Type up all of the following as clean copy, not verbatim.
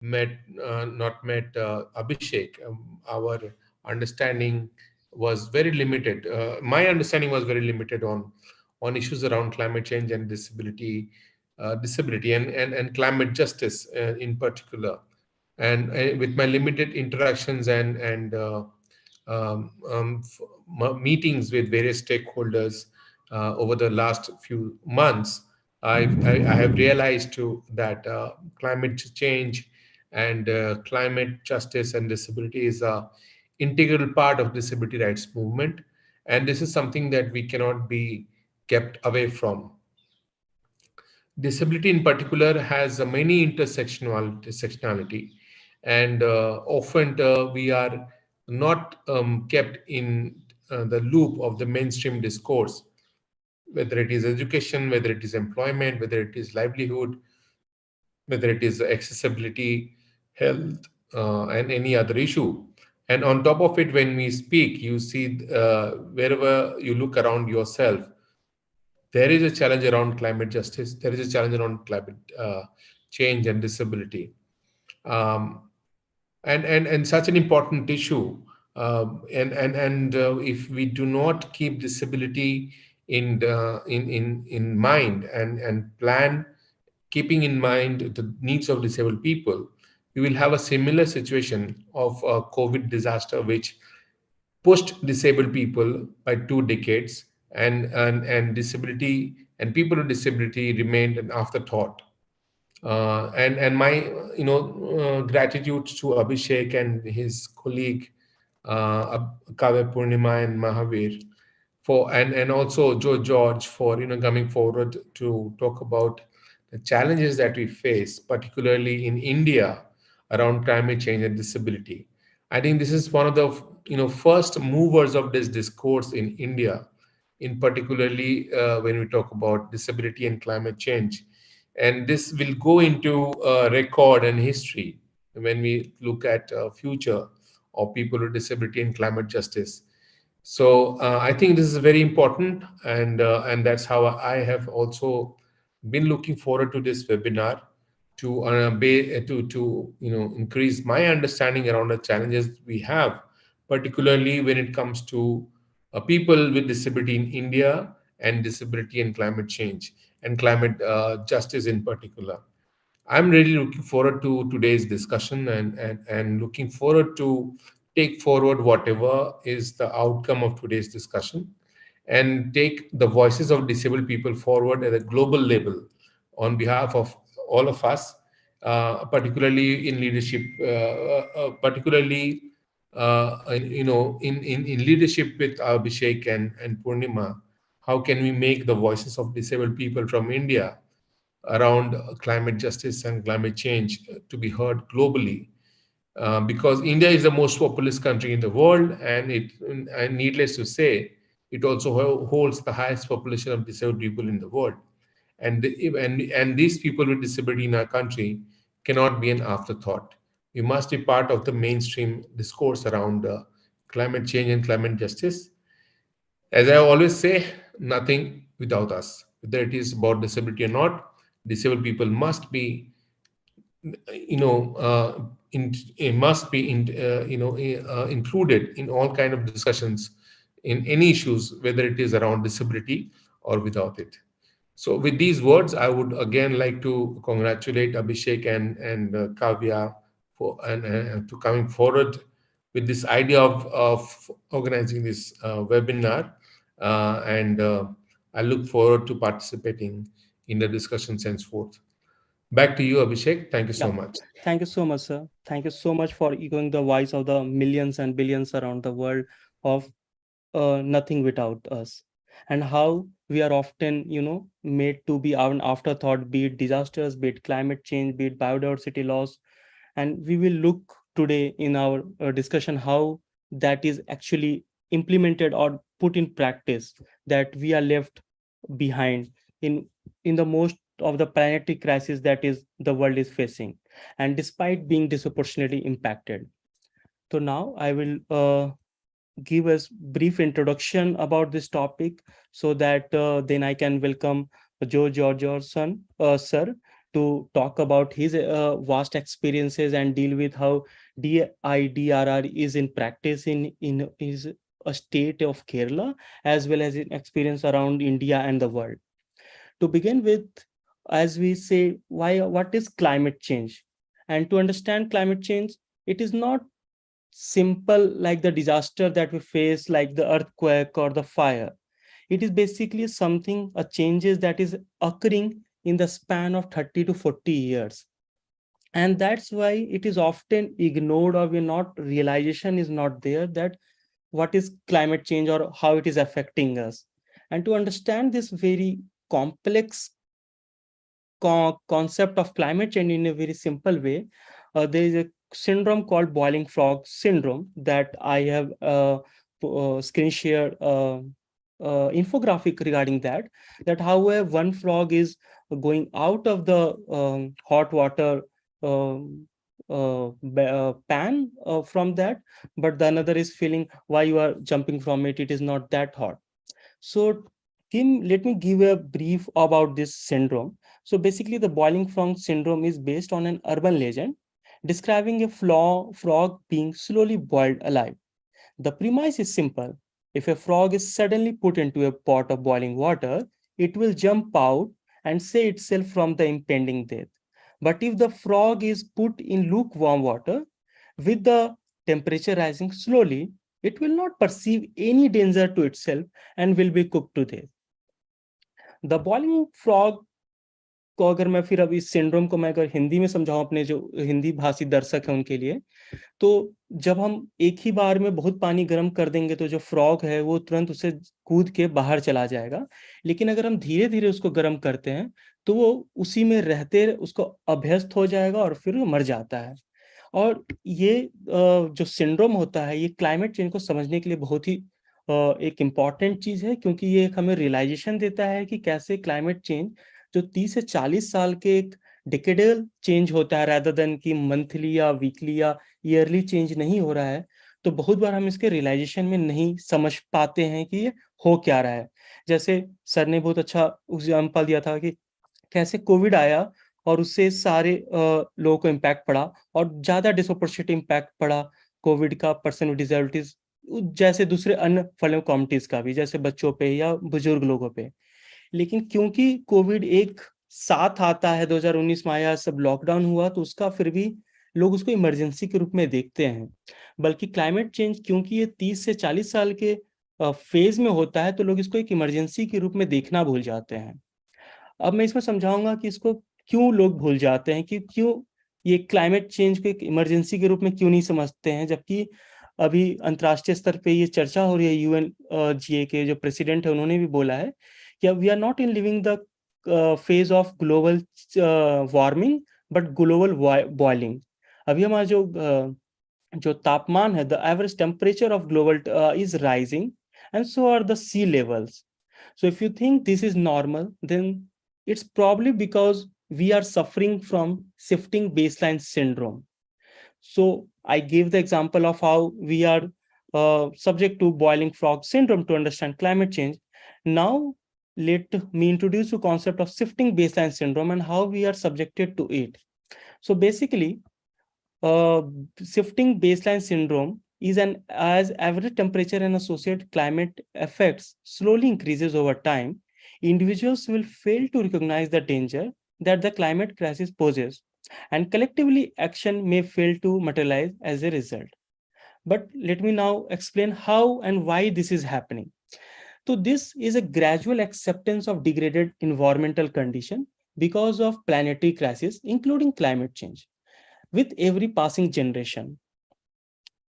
not met Abhishek, our understanding was very limited. My understanding was very limited on issues around climate change and disability and climate justice in particular. And with my limited interactions and meetings with various stakeholders over the last few months, I have realized too that climate change and climate justice and disability is a integral part of disability rights movement, and this is something that we cannot be kept away from. Disability in particular has a many intersectionality, and often we are not kept in the loop of the mainstream discourse, whether it is education, whether it is employment, whether it is livelihood, whether it is accessibility, health, and any other issue. And on top of it, when we speak, you see wherever you look around yourself, there is a challenge around climate justice, there is a challenge around climate change and disability. Um, and such an important issue. And if we do not keep disability in mind and plan, keeping in mind the needs of disabled people, we will have a similar situation of a COVID disaster, which pushed disabled people by 2 decades, and disability and people with disability remained an afterthought. And my gratitude to Abhishek and his colleague Kavya Purnima and Mahavir for and also Joe George for coming forward to talk about the challenges that we face, particularly in India, around climate change and disability. I think this is one of the first movers of this discourse in India, in particularly when we talk about disability and climate change, and this will go into record and history when we look at future of people with disability and climate justice. So I think this is very important, and that's how I have also been looking forward to this webinar to increase my understanding around the challenges we have, particularly when it comes to people with disability in India, and disability and climate change and climate justice in particular. I'm really looking forward to today's discussion, and looking forward to take forward whatever is the outcome of today's discussion, and take the voices of disabled people forward at a global level on behalf of all of us, particularly in leadership, particularly in leadership with Abhishek and Purnima. How can we make the voices of disabled people from India around climate justice and climate change to be heard globally? Because India is the most populous country in the world, and needless to say, it also holds the highest population of disabled people in the world. And these people with disability in our country cannot be an afterthought. We must be part of the mainstream discourse around climate change and climate justice. As I always say, nothing without us. Whether it is about disability or not, disabled people must be, it must be, included in all kind of discussions in any issues, whether it is around disability or without it. So, with these words, I would again like to congratulate Abhishek and Kavya for and to coming forward with this idea of organizing this webinar, and I look forward to participating in the discussions henceforth. Back to you, Abhishek. Thank you Yeah. so much. Thank you so much, sir. Thank you so much for echoing the voice of the millions and billions around the world of nothing without us, and how we are often, made to be an afterthought, be it disasters, be it climate change, be it biodiversity loss. And we will look today in our discussion how that is actually implemented or put in practice, that we are left behind in the most of the planetary crisis that is the world is facing, and despite being disproportionately impacted. So now I will give us brief introduction about this topic, so that then I can welcome Joe George, sir, to talk about his vast experiences and deal with how DIDRR is in practice in his a state of Kerala, as well as in experience around India and the world. To begin with, as we say, what is climate change? And to understand climate change, it is not simple like the disaster that we face, like the earthquake or the fire. It is basically something, a changes that is occurring in the span of 30 to 40 years. And that's why it is often ignored, or we're not, realization is not there that what is climate change or how it is affecting us. And to understand this very complex concept of climate change in a very simple way, there is a syndrome called boiling frog syndrome that I have screen shared infographic regarding that however one frog is going out of the hot water pan from that, but the another is feeling why you are jumping from it, it is not that hot. So Kim, let me give a brief about this syndrome. So basically the boiling frog syndrome is based on an urban legend describing a frog being slowly boiled alive. The premise is simple. If a frog is suddenly put into a pot of boiling water, it will jump out and save itself from the impending death. But if the frog is put in lukewarm water, with the temperature rising slowly, it will not perceive any danger to itself and will be cooked to death. The boiling frog को अगर मैं फिर अब इस syndrome को मैं अगर हिंदी में समझाऊं अपने जो हिंदी भाषी दर्शक हैं उनके लिए, तो जब हम एक ही बार में बहुत पानी गर्म कर देंगे तो जो फ्रॉग है वो तुरंत उसे कूद के बाहर चला जाएगा। लेकिन अगर हम धीरे धीरे उसको गर्म करते हैं तो वो उसी में रहते उसको अभ्यस्त हो जाएगा और फिर वो मर जाता है। और ये जो सिंड्रोम होता है ये क्लाइमेट चेंज को समझने के लिए बहुत ही एक इम्पॉर्टेंट चीज है, क्योंकि ये एक हमें रियलाइजेशन देता है कि कैसे क्लाइमेट चेंज जो 30 से 40 साल के एक डिकेडल चेंज होता है रादर देन कि मंथली या वीकली या ईयरली चेंज नहीं हो रहा है, तो बहुत बार हम इसके रियलाइजेशन में नहीं समझ पाते हैं कि ये हो क्या रहा है। जैसे सर ने बहुत अच्छा एग्जाम्पल दिया था कि कैसे कोविड आया और उससे सारे लोगों को इम्पैक्ट पड़ा और ज्यादा डिसअपॉर्चुनिटी इम्पैक्ट पड़ा कोविड का पर्सन विद डिसेबिलिटीज, जैसे दूसरे अन्य फलों कम्युनिटीज का भी, जैसे बच्चों पे या बुजुर्ग लोगों पे। लेकिन क्योंकि कोविड एक साथ आता है, 2019 में आया, सब लॉकडाउन हुआ, तो उसका फिर भी लोग उसको इमरजेंसी के रूप में देखते हैं। बल्कि क्लाइमेट चेंज क्योंकि ये 30 से 40 साल के फेज में होता है, तो लोग इसको एक इमरजेंसी के रूप में देखना भूल जाते हैं। अब मैं इसमें समझाऊंगा कि इसको क्यों लोग भूल जाते हैं, कि क्यों ये क्लाइमेट चेंज को एक इमरजेंसी के रूप में क्यों नहीं समझते हैं, जबकि अभी अंतर्राष्ट्रीय स्तर पे ये चर्चा हो रही है। यूएन जीए के जो प्रेसिडेंट है उन्होंने भी बोला है कि we are not in living the phase of global warming but global boiling. अभी हमारा जो तापमान है, the average temperature of global is rising and so are the sea levels. So if you think this is normal, then it's probably because we are suffering from shifting baseline syndrome. So I gave the example of how we are subject to boiling frog syndrome to understand climate change. Now let me introduce the concept of shifting baseline syndrome and how we are subjected to it. So basically, shifting baseline syndrome is as average temperature and associated climate effects slowly increases over time, individuals will fail to recognize the danger that the climate crisis poses, and collectively action may fail to materialize as a result. But let me now explain how and why this is happening. So this is a gradual acceptance of degraded environmental condition because of planetary crisis, including climate change, with every passing generation.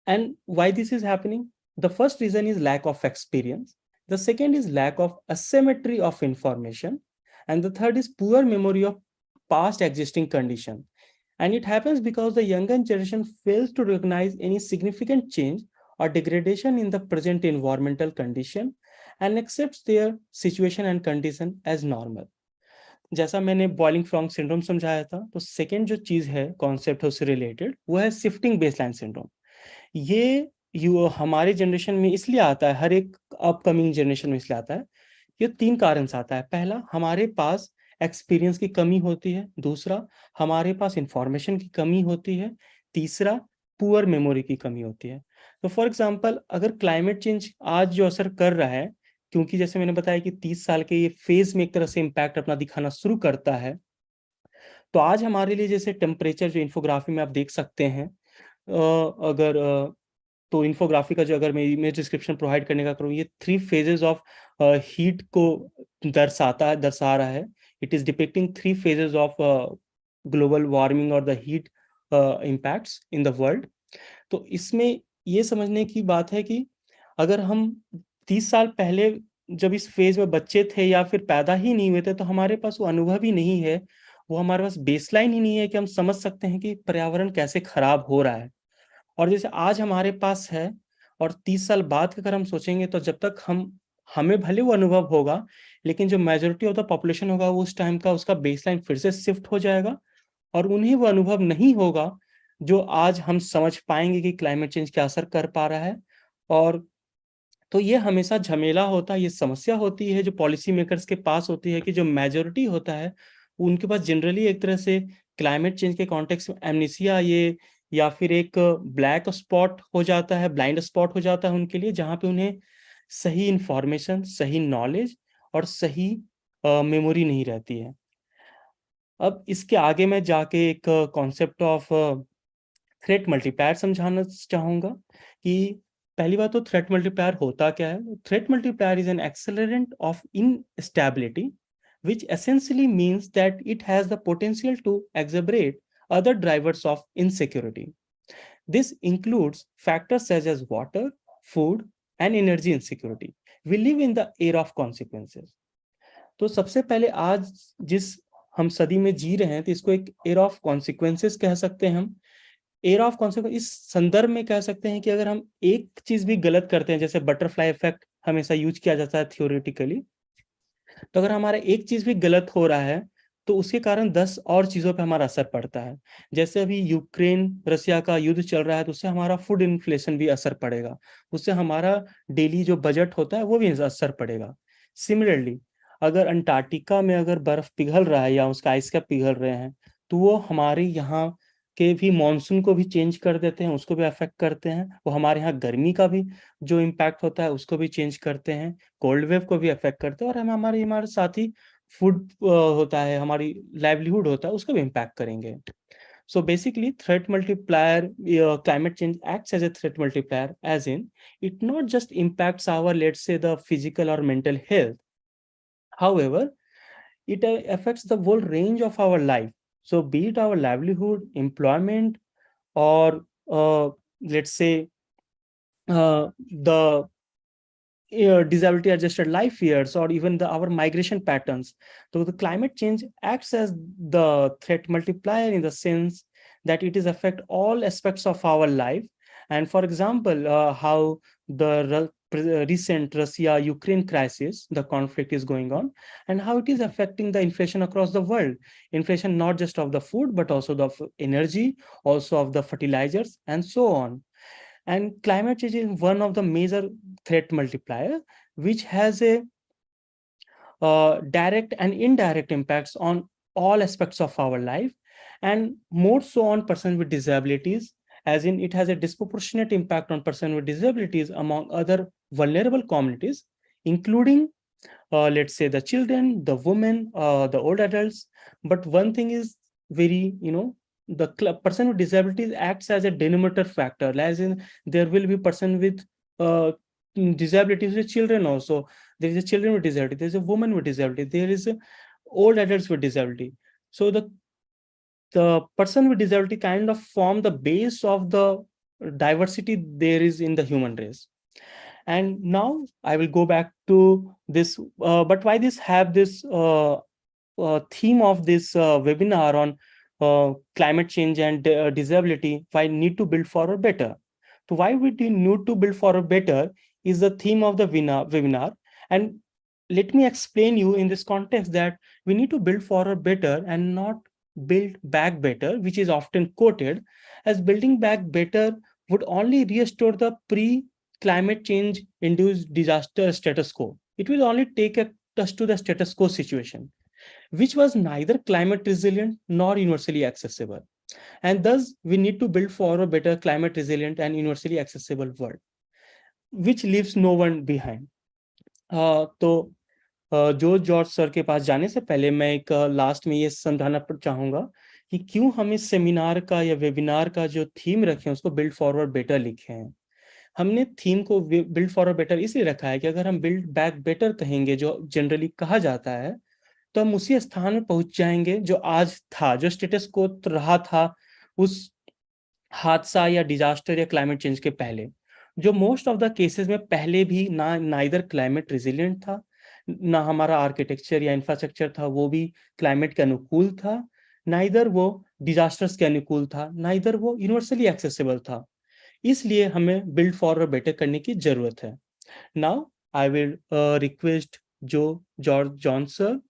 And why this is happening? The first reason is lack of experience. The second is lack of asymmetry of information. And the third is poor memory of past existing condition. And it happens because the younger generation fails to recognize any significant change or degradation in the present environmental condition and accepts their situation and condition as normal. जैसा मैंने boiling frog syndrome समझाया था, तो second जो चीज है concept उससे related, वो है शिफ्टिंग बेसलाइन सिंड्रोम। ये हमारे जनरेशन में इसलिए आता है, हर एक अपकमिंग जनरेशन में इसलिए आता है, ये 3 कारण से आता है। पहला, हमारे पास एक्सपीरियंस की कमी होती है, दूसरा हमारे पास इंफॉर्मेशन की कमी होती है, तीसरा पुअर मेमोरी की कमी होती है। तो फॉर एग्जांपल अगर क्लाइमेट चेंज आज जो असर कर रहा है, क्योंकि जैसे मैंने बताया कि 30 साल के ये फेज में एक तरह से इम्पैक्ट अपना दिखाना शुरू करता है, तो आज हमारे लिए जैसे टेम्परेचर जो इन्फोग्राफी में आप देख सकते हैं, अगर तो इन्फोग्राफी का जो अगर मैं इमेज डिस्क्रिप्शन प्रोवाइड करने का करूँ, ये 3 फेजेस ऑफ हीट को दर्शा रहा है। It is depicting 3 phases of global warming और the heat impacts in the world. तो इसमें ये समझने की बात है कि अगर हम 30 साल पहले जब इस फेज में बच्चे थे या फिर पैदा ही नहीं हुए थे, तो हमारे पास वो अनुभव ही नहीं है, वो हमारे पास बेसलाइन ही नहीं है कि हम समझ सकते हैं कि पर्यावरण कैसे खराब हो रहा है। और जैसे आज हमारे पास है और 30 साल बाद का अगर हम सोचेंगे, तो जब तक हमें भले वो अनुभव होगा, लेकिन जो मेजोरिटी ऑफ द पॉपुलेशन होगा वो उस टाइम का उसका बेसलाइन फिर से शिफ्ट हो जाएगा और उन्हें वो अनुभव नहीं होगा जो आज हम समझ पाएंगे कि क्लाइमेट चेंज क्या असर कर पा रहा है। और तो ये हमेशा झमेला होता है, ये समस्या होती है जो पॉलिसी मेकर्स के पास होती है कि जो मेजोरिटी होता है उनके पास जनरली एक तरह से क्लाइमेट चेंज के कॉन्टेक्स्ट में एमनीसिया ये या फिर एक ब्लैक स्पॉट हो जाता है, ब्लाइंड स्पॉट हो जाता है उनके लिए, जहाँ पे उन्हें सही इंफॉर्मेशन, सही नॉलेज और सही मेमोरी नहीं रहती है। अब इसके आगे मैं जाके एक कॉन्सेप्ट ऑफ थ्रेट मल्टीप्लायर समझाना चाहूंगा कि पहली बात तो थ्रेट मल्टीप्लायर होता क्या है। Threat multiplier is an accelerant of instability which essentially means that it has the potential to exacerbate other drivers of insecurity. This includes factors such as water, food, and energy insecurity. We live in the era of consequences. तो सबसे पहले आज जिस हम सदी में जी रहे हैं, तो इसको एक era of consequences कह सकते हैं हम। एयर ऑफ कॉन्सिक्वेंस इस संदर्भ में कह सकते हैं कि अगर हम एक चीज भी गलत करते हैं, जैसे बटरफ्लाई इफेक्ट हमेशा यूज किया जाता है थियोरेटिकली, तो अगर हमारा एक चीज भी गलत हो रहा है तो उसके कारण 10 और चीजों पे हमारा असर पड़ता है। जैसे अभी यूक्रेन रसिया का युद्ध चल रहा है, तो उससे हमारा फूड इन्फ्लेशन भी असर पड़ेगा, उससे हमारा डेली जो बजट होता है वो भी असर पड़ेगा। सिमिलरली अगर अंटार्कटिका में अगर बर्फ पिघल रहा है या उसका आइस कैप पिघल रहे हैं, तो वो हमारे यहाँ के भी मानसून को भी चेंज कर देते हैं, उसको भी अफेक्ट करते हैं। वो हमारे यहाँ गर्मी का भी जो इम्पैक्ट होता है उसको भी चेंज करते हैं, कोल्ड वेव को भी अफेक्ट करते हैं, और हम हमारे साथ ही फूड होता है, हमारी लाइवलीहुड होता है, उसको भी इम्पैक्ट करेंगे। So basically, threat multiplier, climate change acts as a threat multiplier, as in it not just impacts our, let's say, the physical or mental health. However, it affects the whole range of our life. So be it our livelihood, employment, or let's say the disability adjusted life years, or even our migration patterns. So the climate change acts as the threat multiplier in the sense that it is affect all aspects of our life. And for example, how the recent Russia-Ukraine crisis, the conflict is going on, and how it is affecting the inflation across the world. Inflation not just of the food, but also the energy, also of the fertilizers, and so on. And climate change is one of the major threat multiplier, which has a direct and indirect impacts on all aspects of our life, and more so on person with disabilities, as in it has a disproportionate impact on person with disabilities among other vulnerable communities, including let's say the children, the women, the old adults. But one thing is very, the person with disabilities acts as a denominator factor, as in there will be person with disabilities with children also. There is a children with disability, there is a woman with disability, there is a old adults with disability. So the person with disability kind of form the base of the diversity there is in the human race. And now I will go back to this, but why this have this theme of this webinar on climate change and disability, why need to build for a better. So why we need to build for a better is the theme of the webinar. And let me explain you in this context that we need to build for a better and not build back better, which is often quoted as building back better would only restore the pre-climate change induced disaster status quo. It will only take us to the status quo situation. which was neither climate resilient nor universally accessible. And thus, we need to build for a better climate resilient and universally accessible world, which leaves no one behind. तो जो George sir के पास जाने से पहले मैं एक last में ये समझाना चाहूंगा कि क्यों हम इस सेमिनार का या वेबिनार का जो थीम रखे हैं उसको बिल्ड फॉरवर्ड बेटर लिखे हैं। हमने थीम को बिल्ड फॉरवर्ड बेटर इसलिए रखा है कि अगर हम बिल्ड बैक बेटर कहेंगे, जो जनरली कहा जाता है, तो हम उसी स्थान में पहुंच जाएंगे जो आज था, जो स्टेटस को रहा था उस हादसा या डिजास्टर या क्लाइमेट चेंज के पहले, जो मोस्ट ऑफ द केसेस में पहले भी ना नाइदर क्लाइमेट रेजिलिएंट था, ना हमारा आर्किटेक्चर या इंफ्रास्ट्रक्चर था वो भी क्लाइमेट के अनुकूल था, नाइदर वो डिजास्टर्स के अनुकूल था, नाइदर वो यूनिवर्सली एक्सेसिबल था। इसलिए हमें बिल्ड फॉर बेटर करने की जरूरत है। Now I will request George Johnson.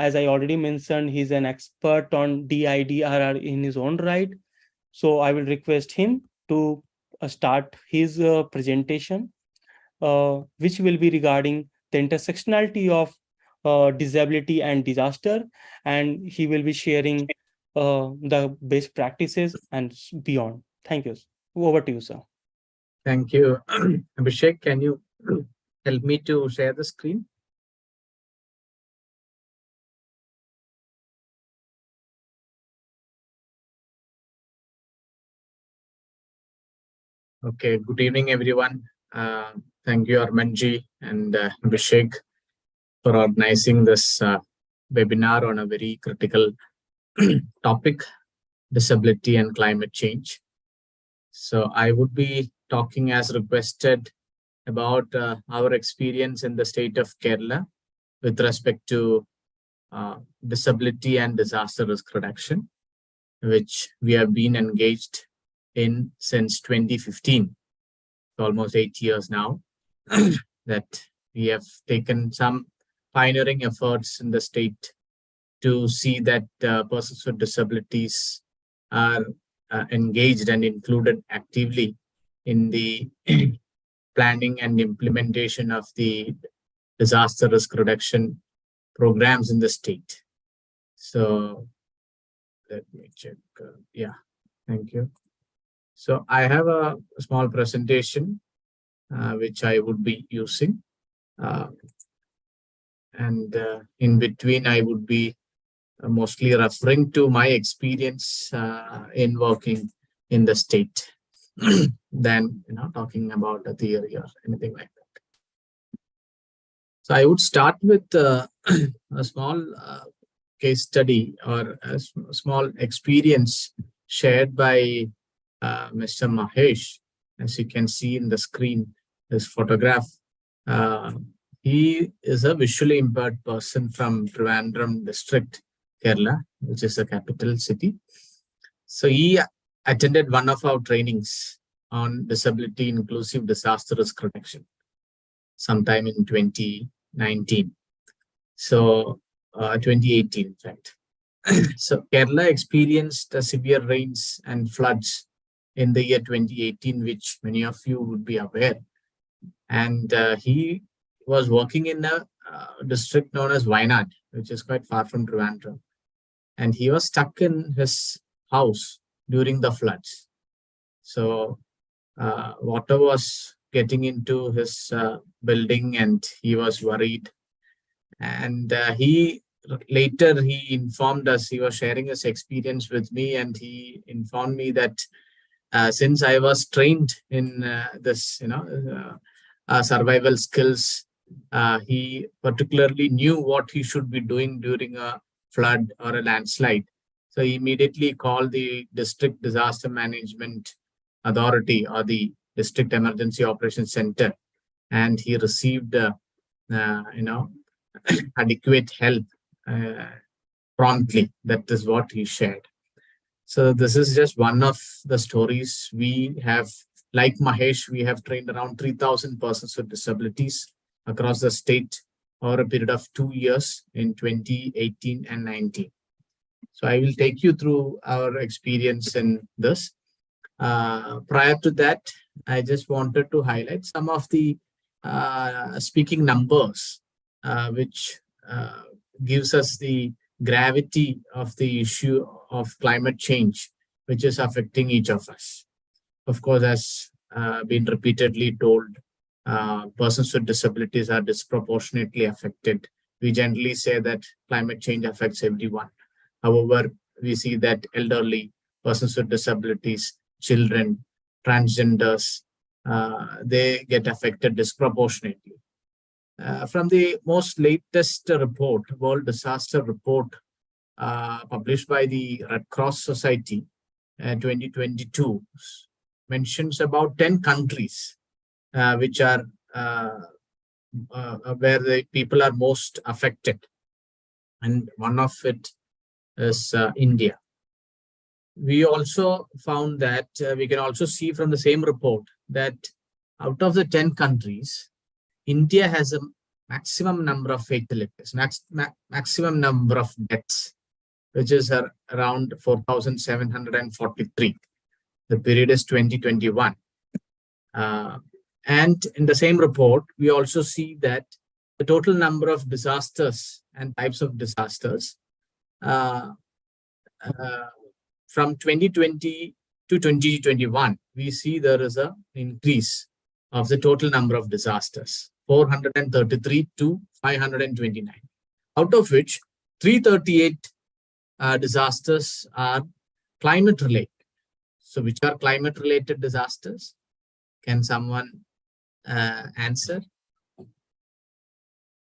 As I already mentioned, he's an expert on DIDRR in his own right. So I will request him to start his presentation, which will be regarding the intersectionality of disability and disaster, and he will be sharing the best practices and beyond. Thank you. Over to you, sir. Thank you. Abhishek, can you help me to share the screen? Okay, good evening, everyone. Thank you, Armanji and Abhishek, for organizing this webinar on a very critical topic, disability and climate change. So I would be talking as requested about our experience in the state of Kerala with respect to disability and disaster risk reduction, which we have been engaged in since 2015, almost 8 years now, that we have taken some pioneering efforts in the state to see that persons with disabilities are engaged and included actively in the planning and implementation of the disaster risk reduction programs in the state. So let me check. Yeah, thank you. So I have a small presentation which I would be using. And in between, I would be mostly referring to my experience in working in the state than talking about a theory or anything like that. So I would start with a small case study or a small experience shared by Mr. Mahesh. As you can see in the screen, this photograph. He is a visually impaired person from Trivandrum district, Kerala, which is the capital city. So he attended one of our trainings on disability inclusive disaster risk reduction sometime in 2019. So 2018, in fact. So Kerala experienced severe rains and floods in the year 2018, which many of you would be aware. And he was working in a district known as Wayanad, which is quite far from Trivandrum. And he was stuck in his house during the floods. So water was getting into his building and he was worried. And later he informed us, he was sharing his experience with me, and he informed me that since I was trained in this, survival skills, he particularly knew what he should be doing during a flood or a landslide. So he immediately called the district disaster management authority or the district emergency operations center, and he received, adequate help promptly. That is what he shared. So this is just one of the stories. We have, like Mahesh, we have trained around 3,000 persons with disabilities across the state over a period of 2 years in 2018 and 19. So I will take you through our experience in this. Prior to that, I just wanted to highlight some of the speaking numbers which gives us the gravity of the issue of climate change, which is affecting each of us. Of course, as been repeatedly told, persons with disabilities are disproportionately affected. We generally say that climate change affects everyone. However, we see that elderly, persons with disabilities, children, transgenders, they get affected disproportionately. From the most latest report, World Disaster Report, published by the Red Cross Society, 2022, mentions about 10 countries which are where the people are most affected, and one of it is India. We also found that we can also see from the same report that out of the 10 countries, India has a maximum number of fatalities, maximum number of deaths, which is around 4,743. The period is 2021. And in the same report, we also see that the total number of disasters and types of disasters from 2020 to 2021, we see there is an increase of the total number of disasters, 433 to 529, out of which 338 disasters are climate related. So which are climate related disasters? Can someone answer?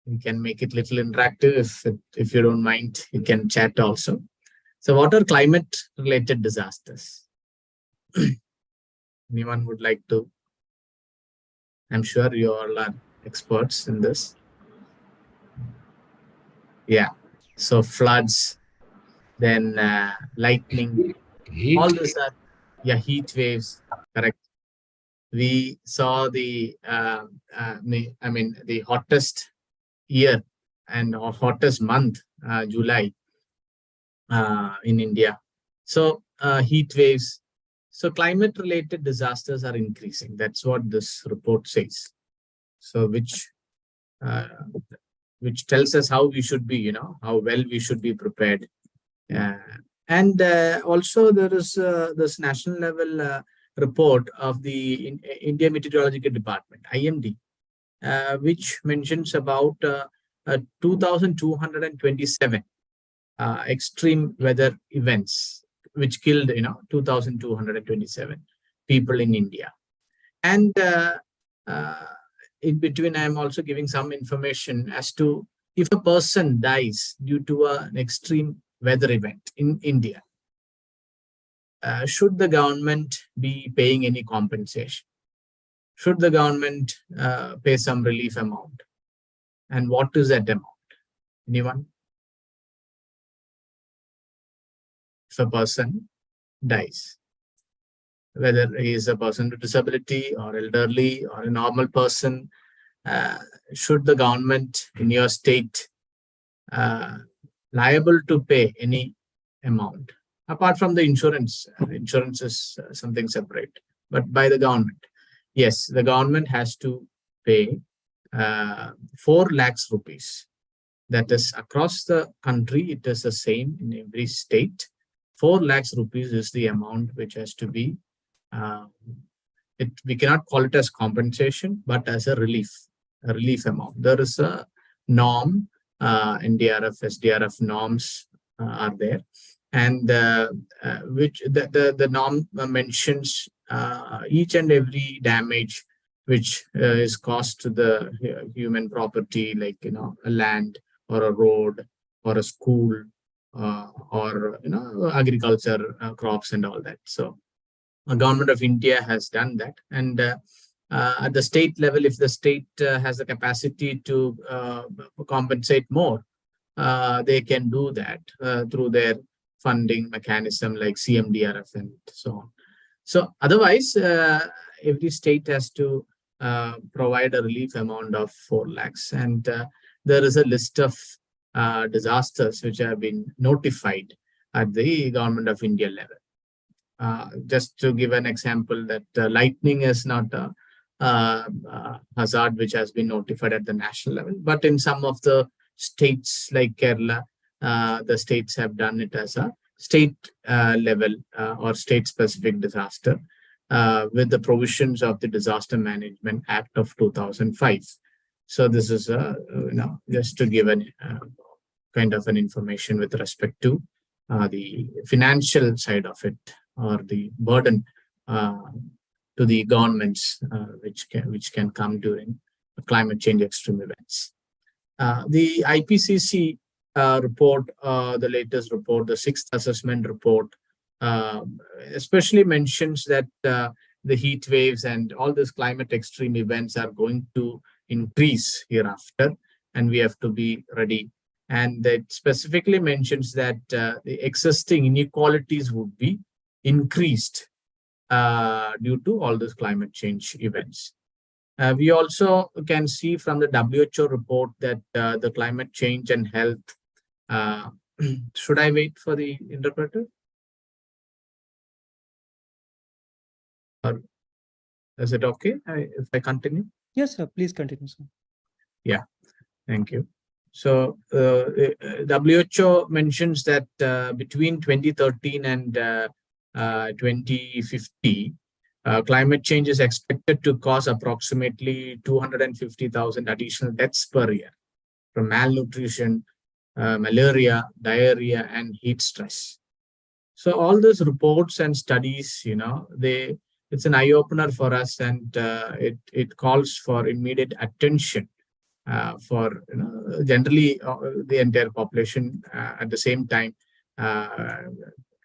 We can make it little interactive. If you don't mind, you can chat also. So what are climate related disasters? Anyone would like to? I'm sure you all are experts in this. Yeah. So floods, then lightning, Heat. all these are, yeah, heat waves, correct. We saw the hottest year and hottest month, July, in India. So heat waves. So climate related disasters are increasing. That's what this report says. So which tells us how we should be, how well we should be prepared. And also there is this national level report of the India Meteorological Department, IMD, which mentions about 2,227 extreme weather events, which killed 2,227 people in India. And in between, I am also giving some information as to if a person dies due to an extreme weather event in India, should the government be paying any compensation? Should the government pay some relief amount? And what is that amount? Anyone? If a person dies, whether he is a person with disability or elderly or a normal person, should the government in your state liable to pay any amount? Apart from the insurance, insurance is something separate, but by the government. Yes, the government has to pay 4 lakhs rupees. That is across the country, it is the same in every state. 4 lakhs rupees is the amount which has to be, we cannot call it as compensation, but as a relief amount. There is a norm, NDRF, SDRF norms are there. And which the norm mentions each and every damage which is caused to the human property, like a land or a road or a school or agriculture, crops and all that. So the government of India has done that, and at the state level, if the state has the capacity to compensate more, they can do that through their funding mechanism like CMDRF and so on. So otherwise, every state has to provide a relief amount of 4 lakhs. And there is a list of disasters which have been notified at the Government of India level. Just to give an example, that lightning is not a hazard which has been notified at the national level, but in some of the states like Kerala, the states have done it as a state level or state specific disaster with the provisions of the Disaster Management Act of 2005. So this is just to give an kind of an information with respect to the financial side of it, or the burden to the governments which can come during climate change extreme events. The IPCC report, the latest report, the sixth assessment report, especially mentions that the heat waves and all these climate extreme events are going to increase hereafter, and we have to be ready. And it specifically mentions that the existing inequalities would be increased due to all these climate change events. We also can see from the WHO report that the climate change and health. Should I wait for the interpreter? Or is it okay if I continue? Yes, sir. Please continue, sir. Yeah, thank you. So WHO mentions that between 2013 and 2050, climate change is expected to cause approximately 250,000 additional deaths per year from malnutrition, malaria, diarrhea, and heat stress. So all those reports and studies, it's an eye-opener for us, and it calls for immediate attention for generally the entire population. At the same time,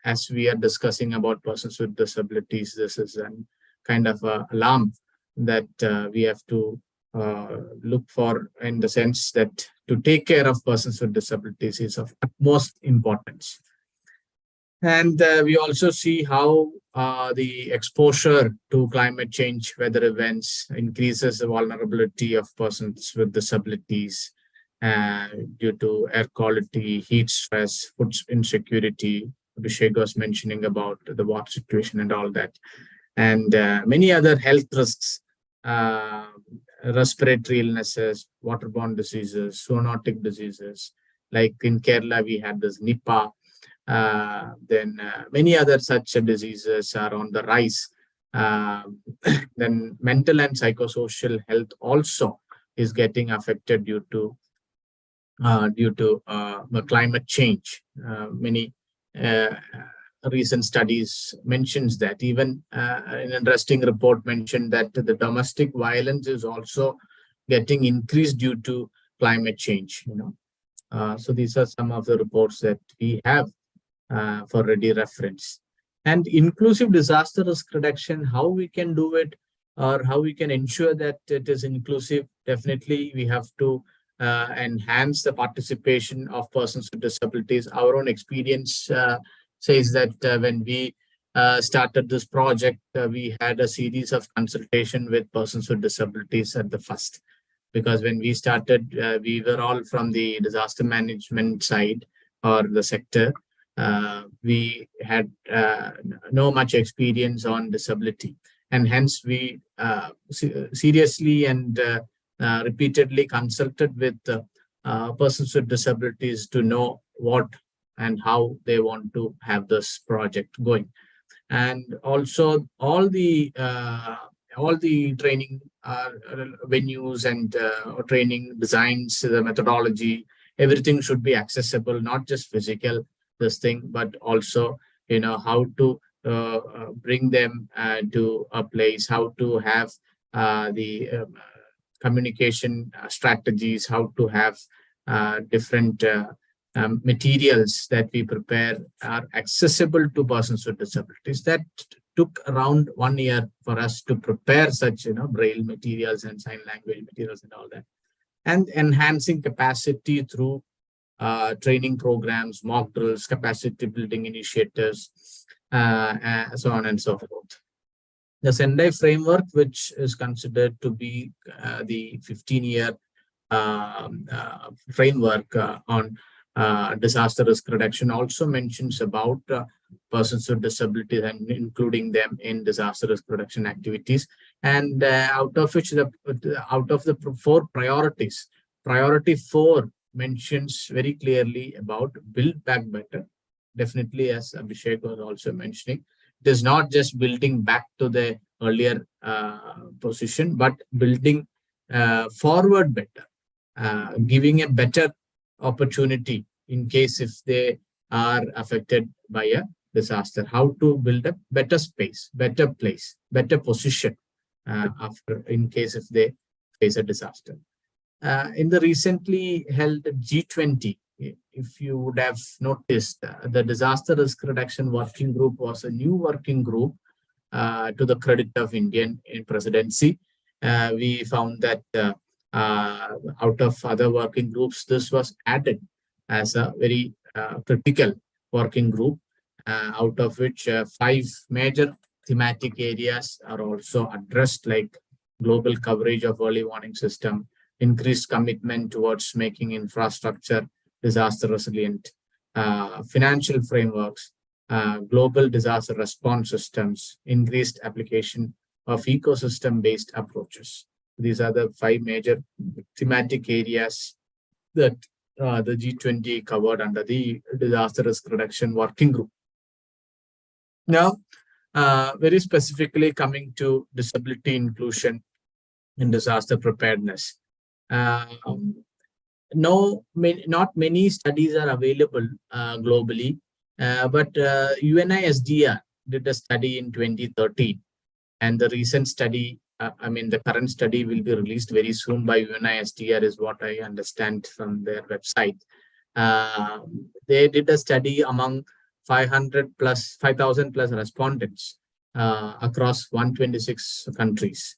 as we are discussing about persons with disabilities, this is a kind of alarm that we have to look for, in the sense that to take care of persons with disabilities is of utmost importance. And we also see how the exposure to climate change weather events increases the vulnerability of persons with disabilities due to air quality, heat stress, food insecurity. Abhishek was mentioning about the water situation and all that. And many other health risks, respiratory illnesses, waterborne diseases, zoonotic diseases. Like in Kerala, we had this Nipah. Then many other such diseases are on the rise. Then mental and psychosocial health also is getting affected due to the climate change. Many recent studies mentions that. Even an interesting report mentioned that the domestic violence is also getting increased due to climate change. So these are some of the reports that we have for ready reference. And inclusive disaster risk reduction, how we can do it, or how we can ensure that it is inclusive. Definitely, we have to enhance the participation of persons with disabilities. Our own experience says that when we started this project, we had a series of consultation with persons with disabilities at the first. Because when we started, we were all from the disaster management side or the sector. We had no much experience on disability, and hence we seriously and repeatedly consulted with persons with disabilities to know what and how they want to have this project going. And also all the training venues and training designs, the methodology, everything should be accessible, not just physical this thing, but also how to bring them to a place, how to have the communication strategies, how to have different materials that we prepare are accessible to persons with disabilities. That took around 1 year for us to prepare such braille materials and sign language materials and all that, and enhancing capacity through training programs, mock drills, capacity building initiatives, so on and so forth. The Sendai framework, which is considered to be the 15-year framework on disaster risk reduction, also mentions about persons with disabilities and including them in disaster risk reduction activities. And out of which, out of the 4 priorities, priority 4 mentions very clearly about build back better. Definitely, as Abhishek was also mentioning, it is not just building back to the earlier position, but building forward better, giving a better opportunity in case if they are affected by a disaster, how to build a better space, better place, better position after in case if they face a disaster. In the recently held G20, if you would have noticed, the Disaster Risk Reduction Working Group was a new working group to the credit of Indian presidency. We found that out of other working groups, this was added as a very critical working group, out of which 5 major thematic areas are also addressed, like global coverage of early warning system, increased commitment towards making infrastructure disaster resilient, financial frameworks, global disaster response systems, increased application of ecosystem-based approaches. These are the 5 major thematic areas that the G20 covered under the Disaster Risk Reduction Working Group. Now, very specifically coming to disability inclusion in disaster preparedness. Not many studies are available globally, but UNISDR did a study in 2013, and the recent study, the current study will be released very soon by UNISDR, is what I understand from their website. They did a study among 5,000 plus respondents across 126 countries.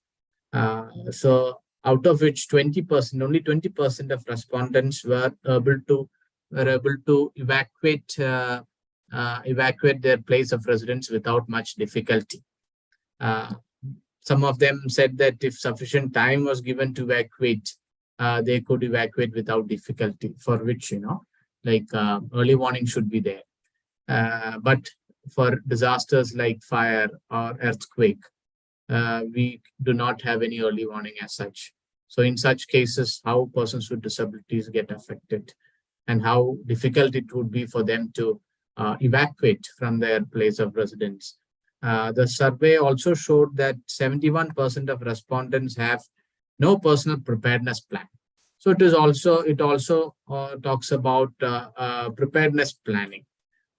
So out of which 20%, only 20% of respondents were able to evacuate their place of residence without much difficulty. Some of them said that if sufficient time was given to evacuate, they could evacuate without difficulty, for which, early warning should be there. But for disasters like fire or earthquake, we do not have any early warning as such. So in such cases, how persons with disabilities get affected and how difficult it would be for them to evacuate from their place of residence. The survey also showed that 71% of respondents have no personal preparedness plan. So it also talks about preparedness planning,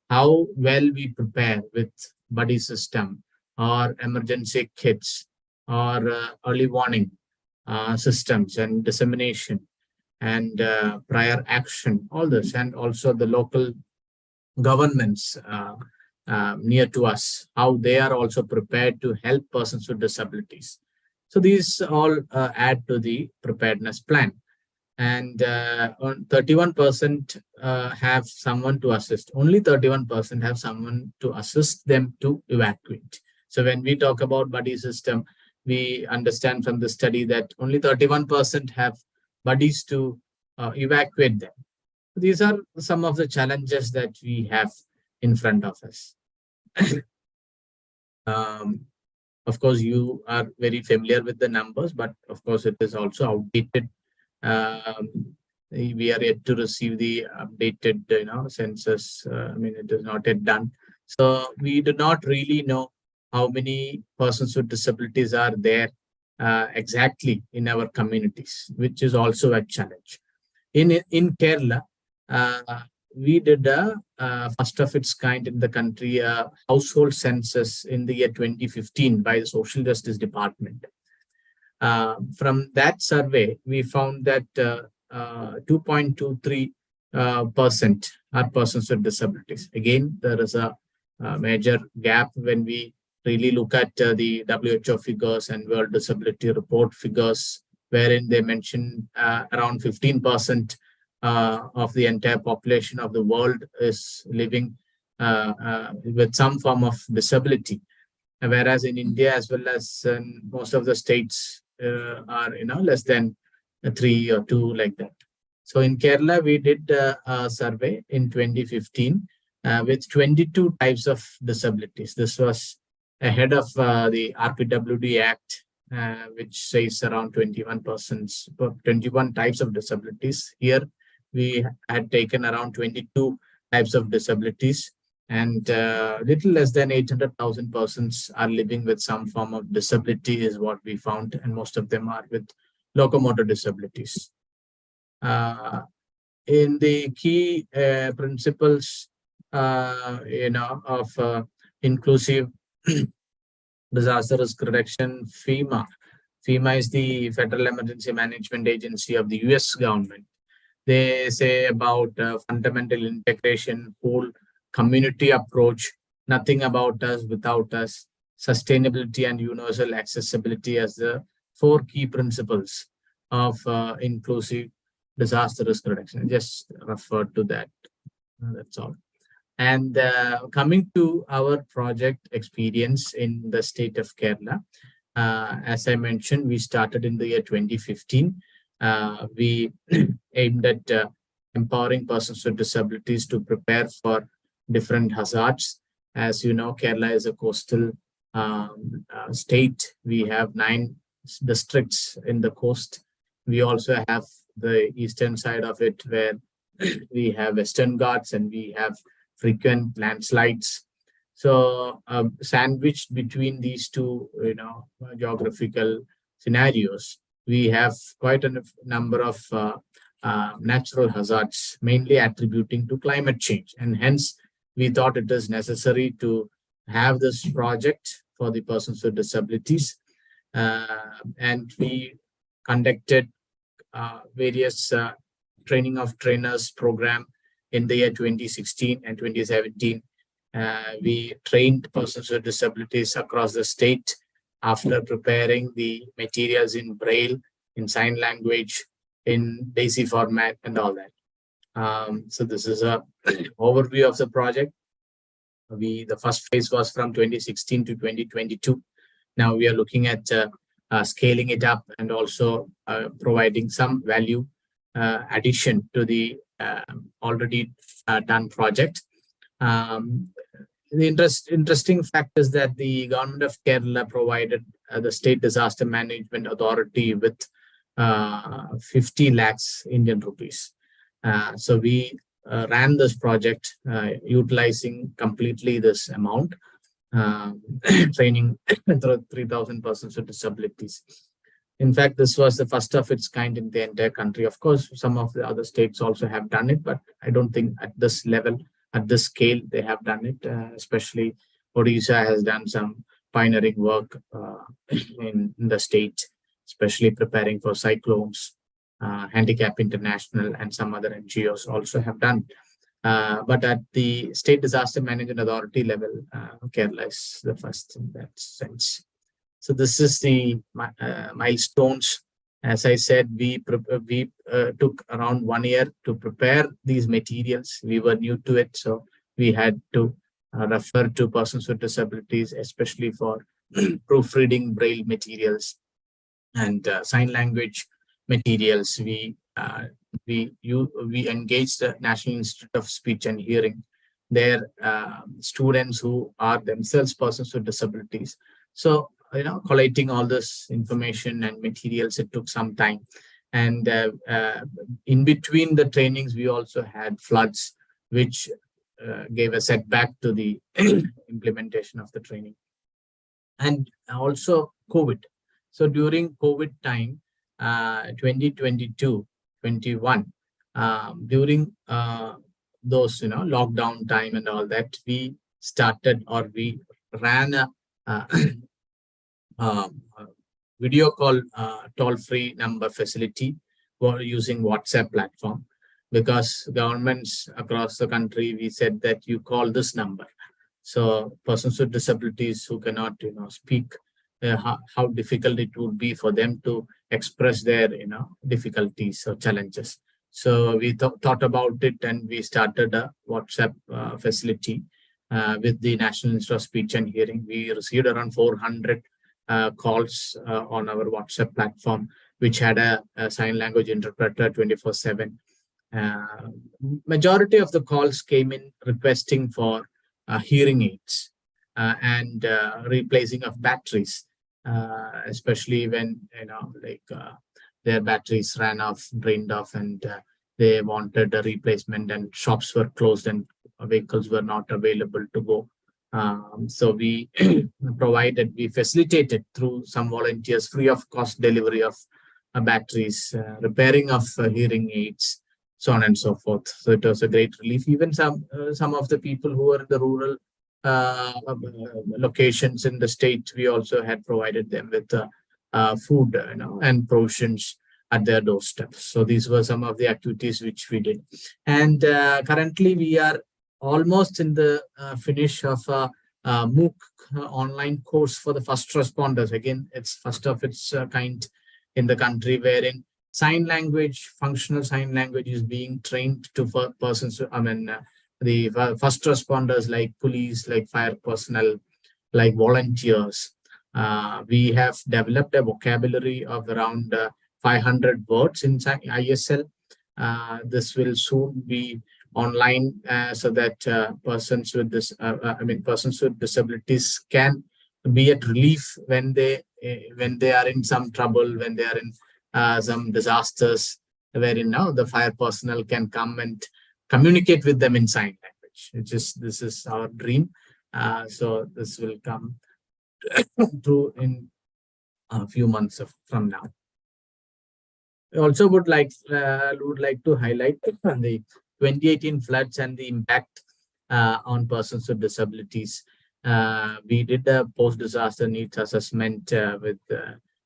how well we prepare with buddy system or emergency kits or early warning systems and dissemination and prior action, all this, and also the local governments near to us, how they are also prepared to help persons with disabilities. So these all add to the preparedness plan. And 31% have someone to assist. Only 31% have someone to assist them to evacuate. So when we talk about buddy system, we understand from the study that only 31% have buddies to evacuate them. These are some of the challenges that we have in front of us. Of course, you are very familiar with the numbers, but of course, it is also outdated. We are yet to receive the updated, census. It is not yet done. So we do not really know how many persons with disabilities are there exactly in our communities, which is also a challenge. In Kerala, we did a first of its kind in the country household census in the year 2015 by the Social Justice Department. From that survey, we found that 2.23% are persons with disabilities. Again, there is a major gap when we really look at the WHO figures and World Disability Report figures, wherein they mention around 15% of the entire population of the world is living with some form of disability. Whereas in India, as well as in most of the states, are less than 3 or 2, like that. So in Kerala, we did a survey in 2015 with 22 types of disabilities. This was ahead of the RPWD Act, which says around 21 types of disabilities. Here, we had taken around 22 types of disabilities, and little less than 800,000 persons are living with some form of disability is what we found, and most of them are with locomotor disabilities. In the key principles, of inclusive disaster risk reduction, FEMA. FEMA is the Federal Emergency Management Agency of the US government. They say about fundamental integration, whole community approach, nothing about us without us, sustainability and universal accessibility as the 4 key principles of inclusive disaster risk reduction. Just refer to that. That's all. And coming to our project experience in the state of Kerala, as I mentioned, we started in the year 2015. We aimed at empowering persons with disabilities to prepare for different hazards. As you know, Kerala is a coastal state. We have 9 districts in the coast. We also have the eastern side of it, where we have Western Ghats and we have frequent landslides. So sandwiched between these two, geographical scenarios, we have quite a number of natural hazards, mainly attributing to climate change. And hence, we thought it is necessary to have this project for the persons with disabilities. And we conducted various training of trainers program in the year 2016 and 2017. We trained persons with disabilities across the state after preparing the materials in Braille, in sign language, in DAISY format, and all that. So this is a overview of the project. The first phase was from 2016 to 2022. Now we are looking at scaling it up and also providing some value addition to the already done project. The interesting fact is that the government of Kerala provided the State Disaster Management Authority with 50 lakhs Indian rupees. So we ran this project utilizing completely this amount, training 3,000 persons with disabilities. In fact, this was the first of its kind in the entire country. Of course, some of the other states also have done it, but I don't think at this level, at this scale, they have done it. Especially Odisha has done some pioneering work in the state, especially preparing for cyclones. Handicap International and some other NGOs also have done. But at the State Disaster Management Authority level, Kerala is the first in that sense. So this is the milestones. As I said, we took around 1 year to prepare these materials. We were new to it, so we had to refer to persons with disabilities, especially for proofreading Braille materials and sign language materials. We engaged the National Institute of Speech and Hearing, their students who are themselves persons with disabilities. So, collating all this information and materials, it took some time. And in between the trainings, we also had floods, which gave a setback to the implementation of the training. And also COVID. So during COVID time, 2022, 21, during those, lockdown time and all that, we started, or we ran a video call toll-free number facility for using WhatsApp platform, because governments across the country, we said that you call this number. So persons with disabilities who cannot, speak, how difficult it would be for them to express their, difficulties or challenges. So we thought about it, and we started a WhatsApp facility with the National Institute of Speech and Hearing. We received around 400 calls on our WhatsApp platform, which had a sign language interpreter 24/7. Majority of the calls came in requesting for hearing aids and replacing of batteries, especially when their batteries ran off, drained off, and they wanted a replacement, and shops were closed and vehicles were not available to go. So we we facilitated through some volunteers free of cost delivery of batteries, repairing of hearing aids, so on and so forth. So it was a great relief. Even some of the people who were in the rural locations in the state, we also had provided them with food, and provisions at their doorstep. So these were some of the activities which we did. And currently we are almost in the finish of a MOOC online course for the first responders. Again, it's first of its kind in the country, wherein sign language, functional sign language is being trained to persons, the first responders like police, like fire personnel, like volunteers. We have developed a vocabulary of around 500 words in ISL. This will soon be online, so that persons with disabilities can be at relief when they are in some trouble, when they are in some disasters, wherein now the fire personnel can come and communicate with them in sign language. This is our dream. So this will come through in a few months from now. I also would like to highlight the 2018 floods and the impact on persons with disabilities. We did a post-disaster needs assessment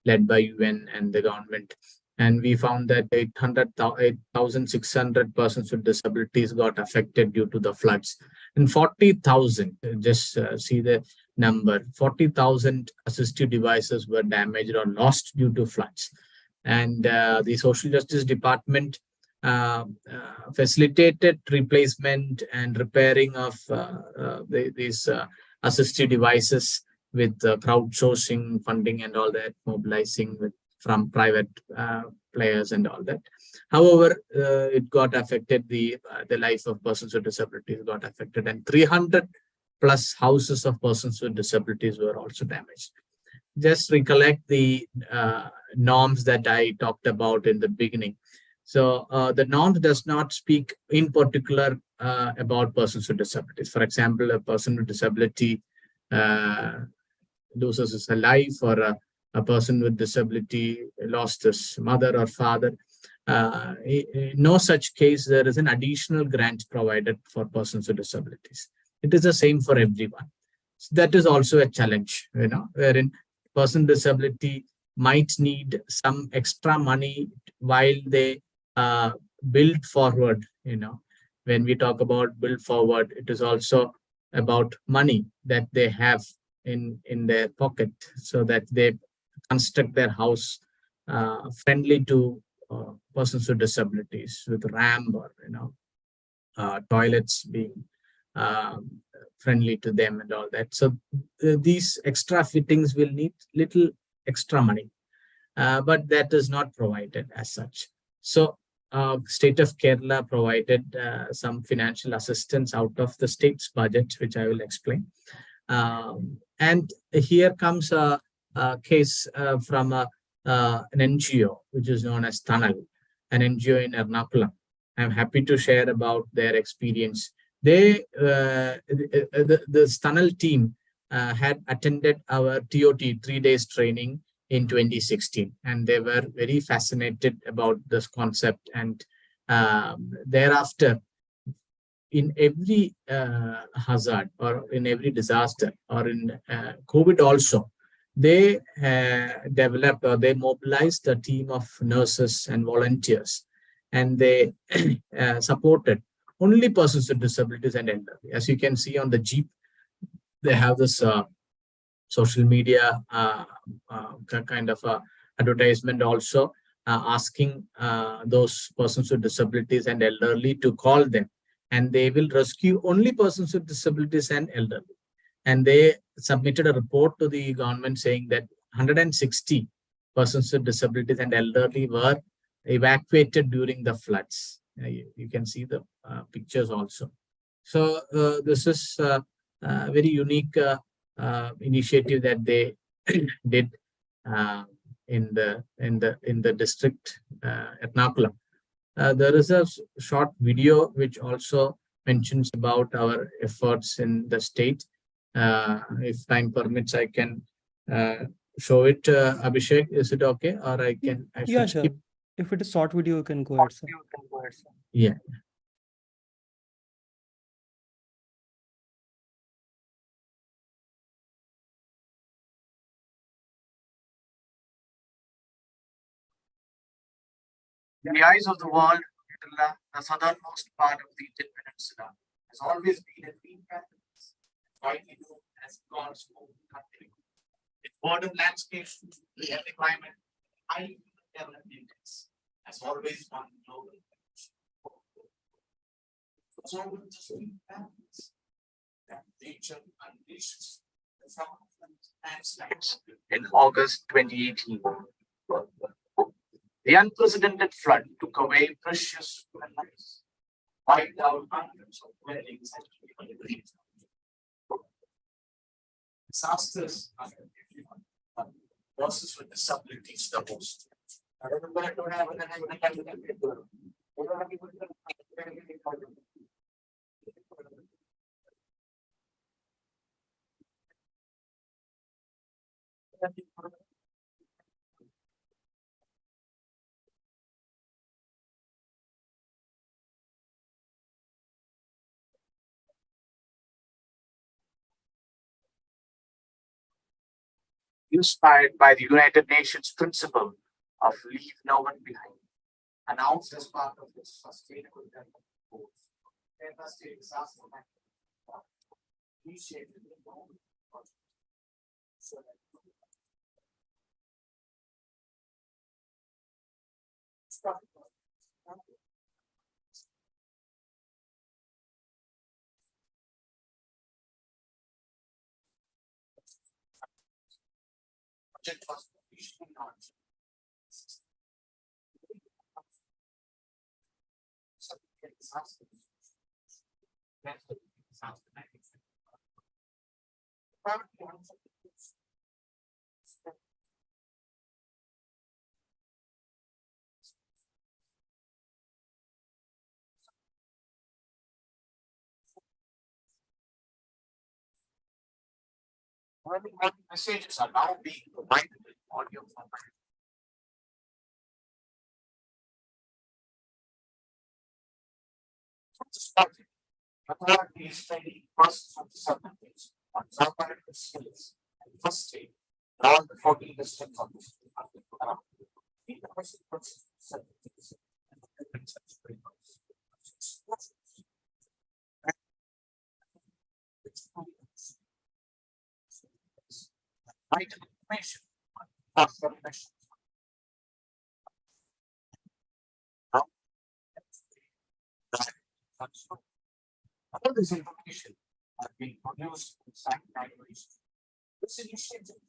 led by UN and the government, and we found that 8,600 persons with disabilities got affected due to the floods, and 40,000. Just see the number: 40,000 assistive devices were damaged or lost due to floods. And the Social Justice Department facilitated replacement and repairing of these assistive devices with crowdsourcing funding and all that, mobilizing from private players and all that. However, it got affected, the life of persons with disabilities got affected, and 300 plus houses of persons with disabilities were also damaged. Just recollect the norms that I talked about in the beginning. So the norms does not speak in particular about persons with disabilities. For example, a person with disability loses his life, or a person with disability lost his mother or father. In no such case there is an additional grant provided for persons with disabilities. It is the same for everyone. So that is also a challenge, wherein person with disability might need some extra money while they build forward. When we talk about build forward, it is also about money that they have in their pocket, so that they construct their house friendly to persons with disabilities, with ramp, or toilets being friendly to them and all that. So these extra fittings will need little extra money, but that is not provided as such. So State of Kerala provided some financial assistance out of the state's budget, which I will explain. And here comes a case from an NGO, which is known as Thanal, an NGO in Ernakulam. I'm happy to share about their experience. The Thanal team had attended our TOT 3 days training in 2016, and they were very fascinated about this concept. And thereafter, in every hazard, or in every disaster, or in COVID also, they developed, or they mobilized a team of nurses and volunteers, and they supported only persons with disabilities and elderly. As you can see on the Jeep, they have this social media kind of advertisement also, asking those persons with disabilities and elderly to call them, and they will rescue only persons with disabilities and elderly. And they submitted a report to the government saying that 160 persons with disabilities and elderly were evacuated during the floods. You can see the pictures also. So this is a very unique initiative that they did in the district Ernakulam. There is a short video which also mentions about our efforts in the state. If time permits, I can show it. Abhishek, is it okay, or I Yeah, should skip? sure. If it is short video, you can go ahead, sir. Yeah. In the eyes of the world, Kerala, the southernmost part of the Indian peninsula, has always been a green paradise, widely known as God's own country. Its modern landscapes, the healthy climate, high development index, has always won global attention. It was always just green paradise that nature unleashes the phenomenon landslides in August 2018. The unprecedented flood took away precious human lives, wiped out hundreds of dwellings and people. Disasters affect everyone, but those with disabilities the most. Inspired by the United Nations principle of leave no one behind, announced as part of its sustainable development goals. Kerala State Disaster Management initiated the government project so that project was officially launched. Disaster management. Messages are now being provided in audio format. Authority is training process of the subcommittees on comparative skills and first aid in all the 14 districts of the state. The person subcommittees and the different such frameworks. Vital information on cost of measures. All this information has been produced in science language. This initiative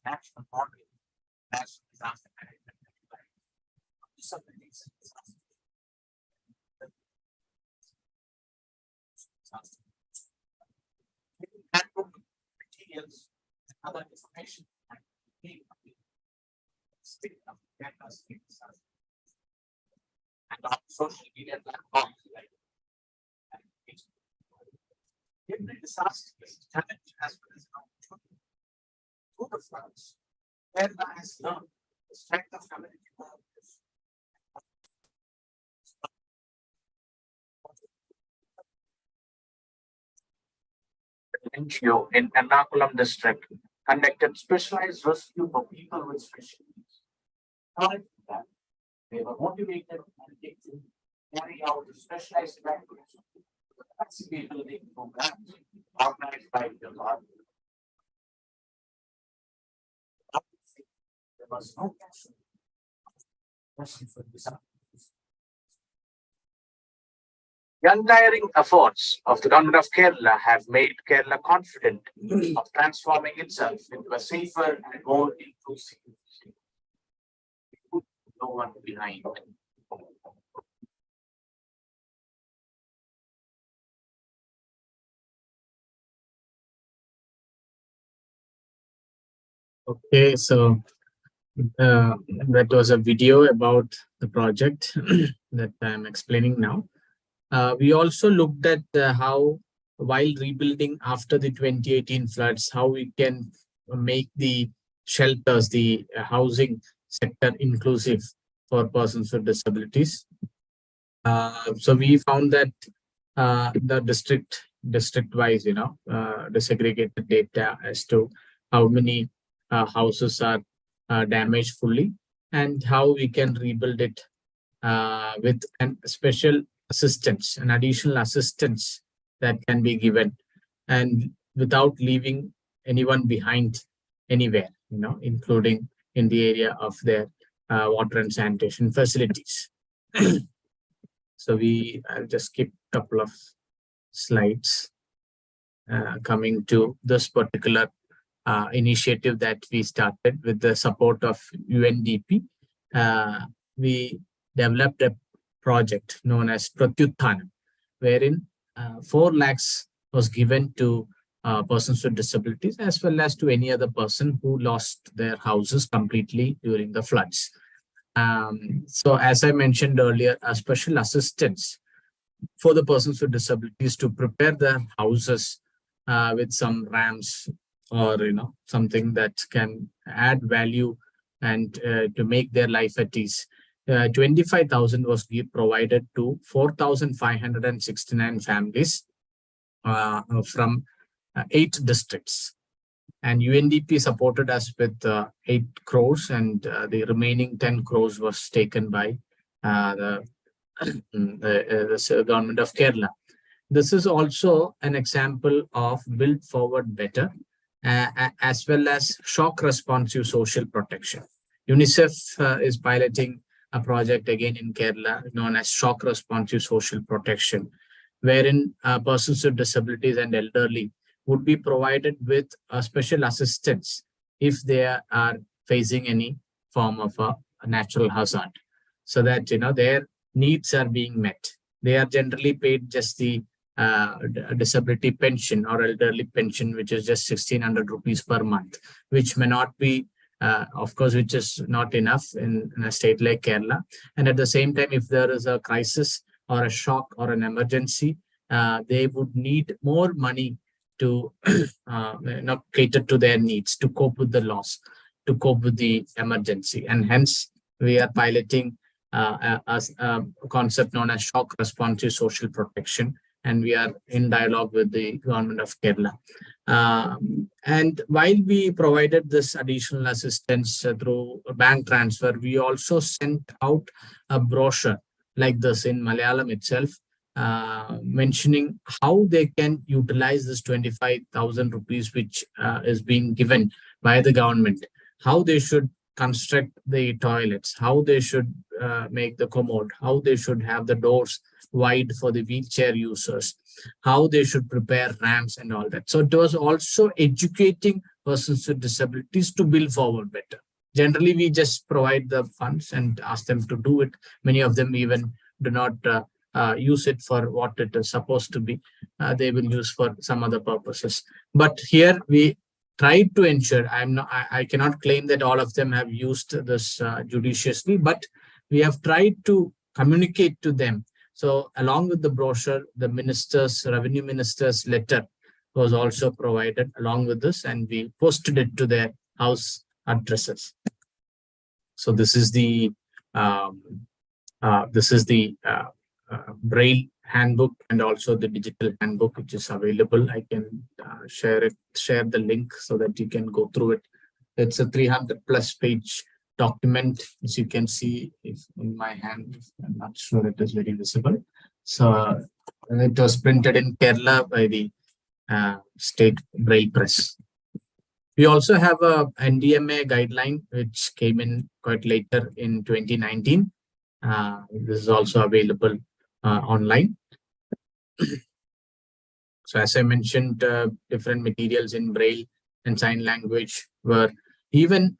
national model, national disaster management. Handbook materials and other information and on social media platforms like every disaster is a challenge as well as an opportunity. Through the floods, Kerala has learned the strength of community purpose. NGO in Ernakulam district conducted specialized rescue for people with special needs. Not that they were motivated and they to carry out the specialized evacuation capacity building programs organized by the government. There was no question for this. The untiring efforts of the government of Kerala have made Kerala confident of transforming itself into a safer and more inclusive state. No one behind. Okay, so that was a video about the project that I'm explaining now. We also looked at how, while rebuilding after the 2018 floods, how we can make the shelters, the housing sector inclusive for persons with disabilities. So we found that the district wise, disaggregated data as to how many houses are damaged fully and how we can rebuild it with an special assistance, an additional assistance that can be given, and without leaving anyone behind anywhere, including in the area of their water and sanitation facilities. So I'll just skip a couple of slides coming to this particular initiative that we started with the support of UNDP. We developed a project known as Pratyuthanam, wherein 4 lakhs was given to persons with disabilities as well as to any other person who lost their houses completely during the floods. So as I mentioned earlier, a special assistance for the persons with disabilities to prepare their houses with some ramps or something that can add value and to make their life at ease. 25,000 was provided to 4,569 families from 8 districts. And UNDP supported us with 8 crores, and the remaining 10 crores was taken by the government of Kerala. This is also an example of Build Forward Better, as well as shock responsive social protection. UNICEF is piloting a project again in Kerala known as shock responsive social protection, wherein persons with disabilities and elderly would be provided with a special assistance if they are facing any form of a natural hazard, so that their needs are being met. They are generally paid just the disability pension or elderly pension, which is just 1,600 rupees per month, which may not be, of course, which is not enough in a state like Kerala. And at the same time, if there is a crisis or a shock or an emergency, they would need more money to cater to their needs, to cope with the loss, to cope with the emergency. And hence, we are piloting a concept known as shock responsive social protection, and we are in dialogue with the government of Kerala. And while we provided this additional assistance through a bank transfer, we also sent out a brochure like this in Malayalam itself, mentioning how they can utilize this 25,000 rupees, which is being given by the government, how they should construct the toilets, how they should make the commode, how they should have the doors wide for the wheelchair users, how they should prepare ramps and all that. So it was also educating persons with disabilities to build forward better. Generally, we just provide the funds and ask them to do it. Many of them even do not use it for what it is supposed to be. They will use for some other purposes. But here we tried to ensure, I cannot claim that all of them have used this judiciously, but we have tried to communicate to them. So along with the brochure, the revenue minister's letter was also provided along with this, and we posted it to their house addresses. So this is the Braille handbook and also the digital handbook, which is available. I can share the link so that you can go through it. It's a 300+ page document, as you can see in my hand. I'm not sure it is very visible. So it was printed in Kerala by the State Braille Press. We also have a NDMA guideline, which came in quite later in 2019. This is also available online. So as I mentioned, different materials in Braille and sign language were even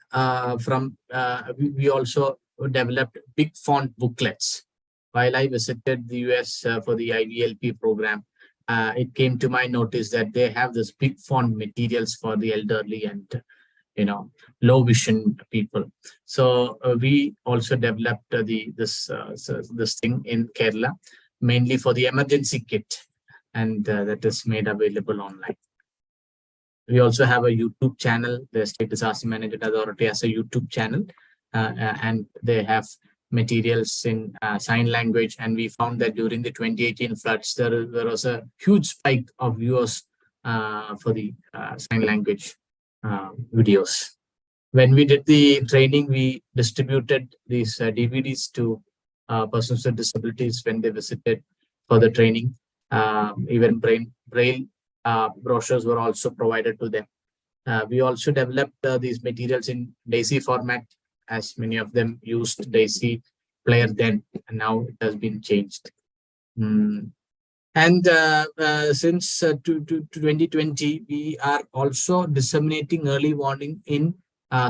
we also developed big font booklets. While I visited the US for the IVLP program, it came to my notice that they have this big font materials for the elderly and low vision people. So we also developed this thing in Kerala, mainly for the emergency kit, and that is made available online. We also have a YouTube channel. The State Disaster Management Authority has a YouTube channel, and they have materials in sign language. And we found that during the 2018 floods, there was a huge spike of viewers for the sign language videos. When we did the training, we distributed these DVDs to persons with disabilities when they visited for the training. Even braille brochures were also provided to them. We also developed these materials in DAISY format, as many of them used DAISY player then, and now it has been changed. And since 2020, we are also disseminating early warning in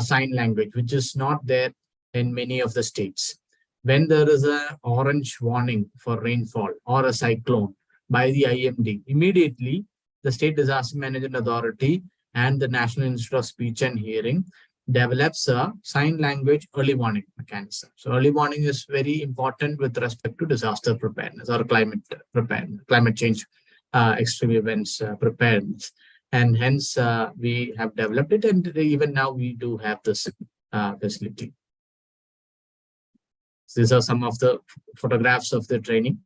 sign language, which is not there in many of the states. When there is an orange warning for rainfall or a cyclone by the IMD, immediately the State Disaster Management Authority and the National Institute of Speech and Hearing develops a sign language early warning mechanism. So early warning is very important with respect to disaster preparedness or climate change, extreme events preparedness. And hence we have developed it, and even now we do have this facility. So these are some of the photographs of the training.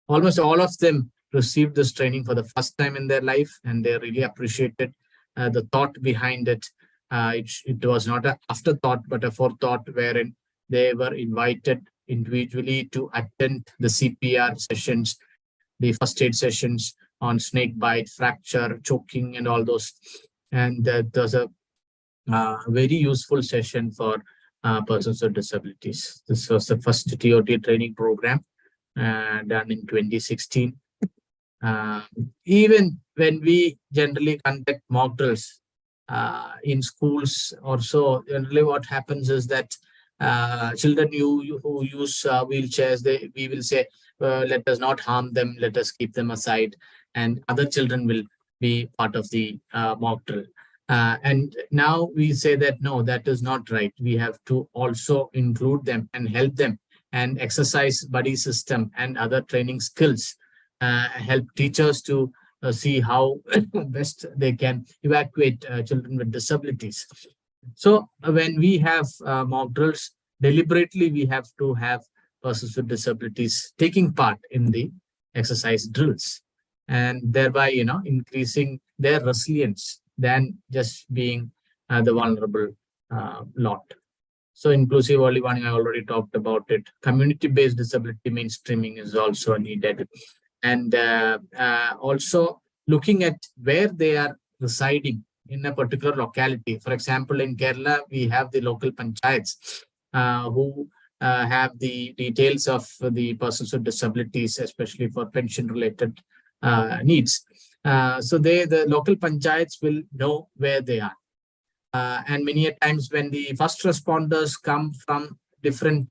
Almost all of them received this training for the first time in their life, and they really appreciated the thought behind it. It was not an afterthought, but a forethought, wherein they were invited individually to attend the CPR sessions, the first aid sessions on snake bite, fracture, choking, and all those. And that was a very useful session for persons with disabilities. This was the first TOT training program done in 2016. Even when we generally conduct mock drills in schools or so, generally what happens is that children who use wheelchairs, we will say, let us not harm them, let us keep them aside, and other children will be part of the mock drill. And now we say that, no, that is not right. We have to also include them and help them and exercise buddy system and other training skills, help teachers to see how best they can evacuate children with disabilities. So when we have mock drills, deliberately we have to have persons with disabilities taking part in the exercise drills, and thereby increasing their resilience than just being the vulnerable lot. So inclusive early warning, I already talked about it. Community-based disability mainstreaming is also needed. And also looking at where they are residing in a particular locality. For example, in Kerala, we have the local panchayats who have the details of the persons with disabilities, especially for pension-related needs. So the local panchayats will know where they are. And many a times when the first responders come from different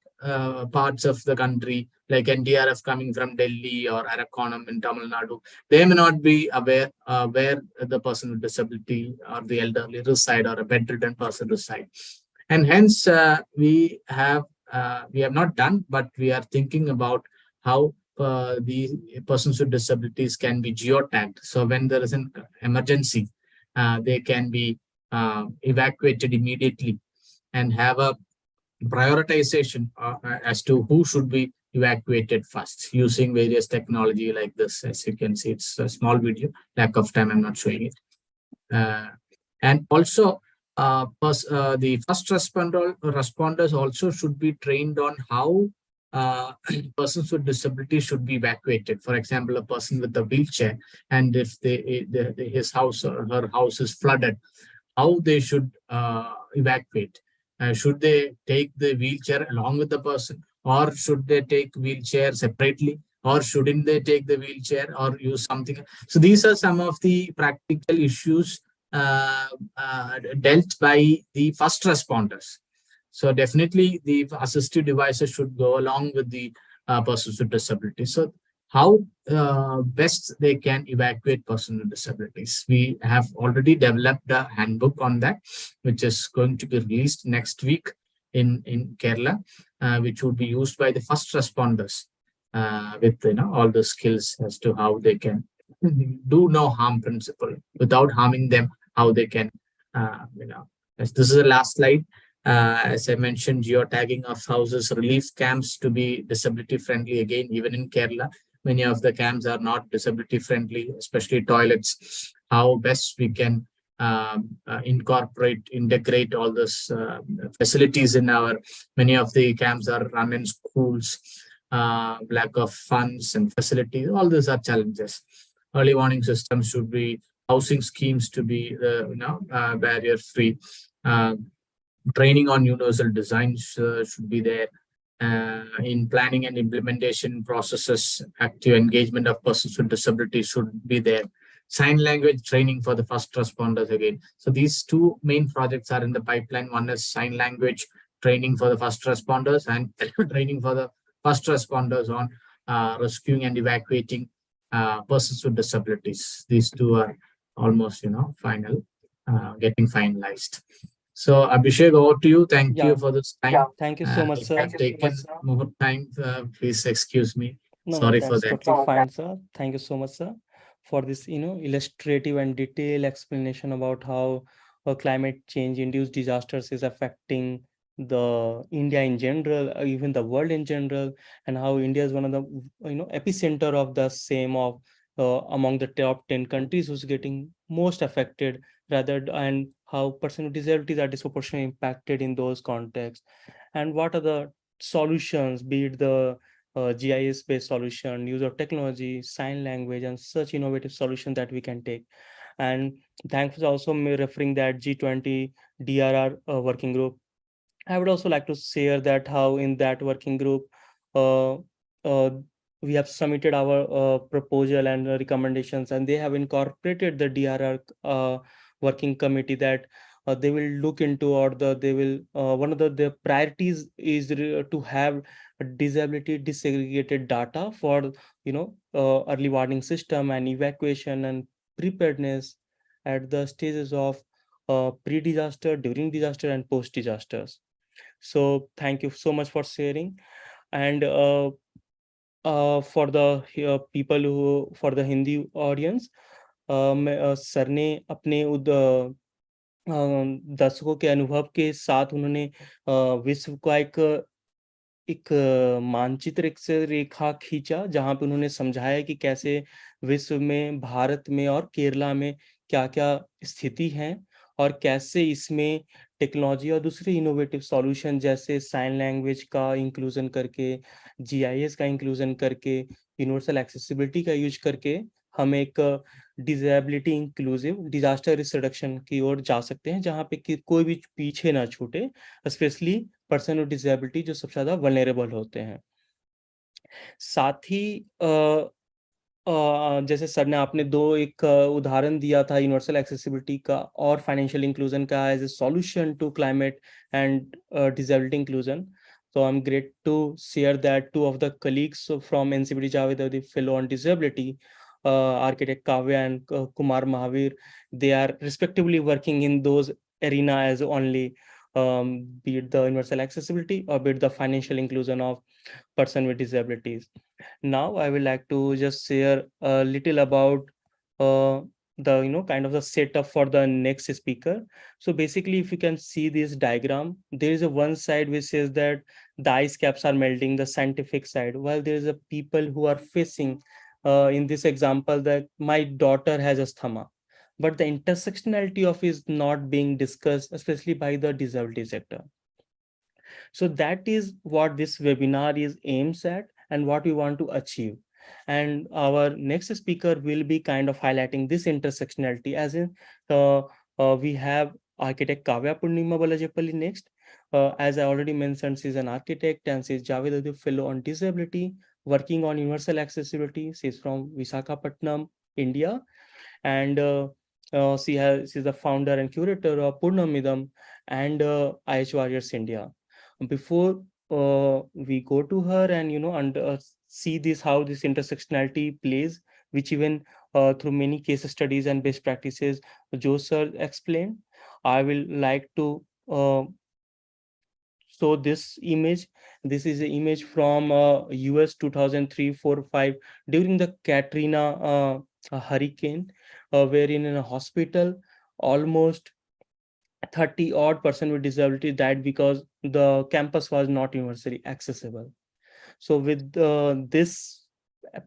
parts of the country, like NDRF coming from Delhi or Arakonam in Tamil Nadu, they may not be aware where the person with disability or the elderly reside, or a bedridden person reside. And hence we have not done, but we are thinking about how the persons with disabilities can be geotagged. So when there is an emergency, they can be evacuated immediately, and have a prioritization as to who should be evacuated first, using various technology like this. As you can see, it's a small video, lack of time, I'm not showing it. And also the first responders also should be trained on how persons with disability should be evacuated. For example, a person with a wheelchair, and if his house or her house is flooded, how they should evacuate. Should they take the wheelchair along with the person, or should they take wheelchair separately, or shouldn't they take the wheelchair or use something? So these are some of the practical issues dealt by the first responders. So definitely the assistive devices should go along with the persons with disability. So how best they can evacuate persons with disabilities. We have already developed a handbook on that, which is going to be released next week in Kerala, which would be used by the first responders with all the skills as to how they can do no harm principle without harming them, how they can as this is the last slide. As I mentioned, geotagging of houses, relief camps to be disability friendly. Again, even in Kerala, many of the camps are not disability friendly, especially toilets. How best we can integrate all those facilities in our, many of the camps are run in schools, lack of funds and facilities, all these are challenges. Early warning systems should be, housing schemes to be barrier free. Training on universal designs should be there. In planning and implementation processes, active engagement of persons with disabilities should be there. Sign language training for the first responders again. So these two main projects are in the pipeline. One is sign language training for the first responders, and training for the first responders on rescuing and evacuating persons with disabilities. These two are almost, getting finalized. So Abhishek, over to you. Thank you Yeah, for this time. thank you so much, If sir. I've taken more time, please excuse me. No, Sorry for that's that. totally fine, sir. Thank you so much, sir, for this, illustrative and detailed explanation about how climate change induced disasters is affecting the India in general, even the world in general, and how India is one of the, epicenter of the same of among the top 10 countries who's getting most affected and how person with disabilities are disproportionately impacted in those contexts, and what are the solutions, be it the GIS-based solution, use of technology, sign language, and such innovative solution that we can take. And thanks for also me referring that G20 DRR working group. I would also like to share that how in that working group, uh, uh, we have submitted our proposal and recommendations, and they have incorporated the DRR working committee that they will look into, or they will one of the priorities is to have disability disaggregated data for early warning system and evacuation and preparedness at the stages of pre-disaster, during disaster, and post-disasters. So thank you so much for sharing. And for the people who, for the Hindi audience, sir ने अपने दर्शकों के अनुभव के साथ उन्होंने विश्व का एक मानचित्र, एक से रेखा खींचा, जहाँ पे उन्होंने समझाया कि कैसे विश्व में, भारत में और केरला में क्या-क्या स्थिति है, और कैसे इसमें टेक्नोलॉजी और दूसरे इनोवेटिव सॉल्यूशन जैसे साइन लैंग्वेज का इंक्लूजन करके, जीआईएस का इंक्लूजन करके, यूनिवर्सल एक्सेसिबिलिटी का यूज करके हम एक disability inclusive disaster risk reduction की ओर जा सकते हैं, जहाँ पे कि कोई भी पीछे ना छूटे, स्पेशली पर्सन विद डिसेबिलिटी जो सबसे ज़्यादा वल्नरेबल होते हैं। साथ ही जैसे सर ने आपने एक उदाहरण दिया था यूनिवर्सल एक्सेसिबिलिटी का और फाइनेंशियल इंक्लूजन का as a solution to climate and disability inclusion. So I'm great to share that two of the colleagues from NCBT Javed, the fellow on disability, architect Kavya and Kumar Mahavir, they are respectively working in those arena as only, be it the universal accessibility or be it the financial inclusion of person with disabilities. Now I would like to just share a little about the kind of the setup for the next speaker. So basically, if you can see this diagram, there is a one side which says that the ice caps are melting, the scientific side, while there is a people who are facing in this example that my daughter has asthma, but the intersectionality of is not being discussed, especially by the disability sector. So that is what this webinar is aims at and what we want to achieve. And our next speaker will be kind of highlighting this intersectionality, as in we have architect Kavya Purnima Balajapalli next. As I already mentioned, she's an architect and she's Javed Adib Fellow on Disability, working on universal accessibility. She's from Visakhapatnam, India. And she's the founder and curator of Purnamidam and IH Warriors India. Before we go to her and see this, how this intersectionality plays, which even through many case studies and best practices Joe sir explained. I will like to show this image. This is an image from US 2003-4-5 during the Katrina hurricane, wherein in a hospital almost 30% with disability died because the campus was not universally accessible. So with this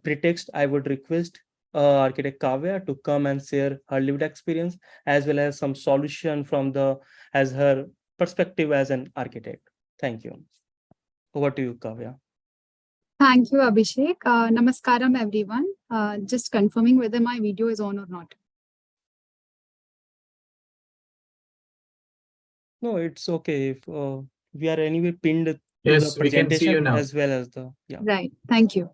pretext, I would request architect Kavya to come and share her lived experience as well as some solution from as her perspective as an architect. Thank you. Over to you, Kavya. Thank you, Abhishek. Namaskaram, everyone. Just confirming whether my video is on or not. No, it's okay if we are anyway pinned to Yes, the we can see you presentation now. as well as the Right. Thank you.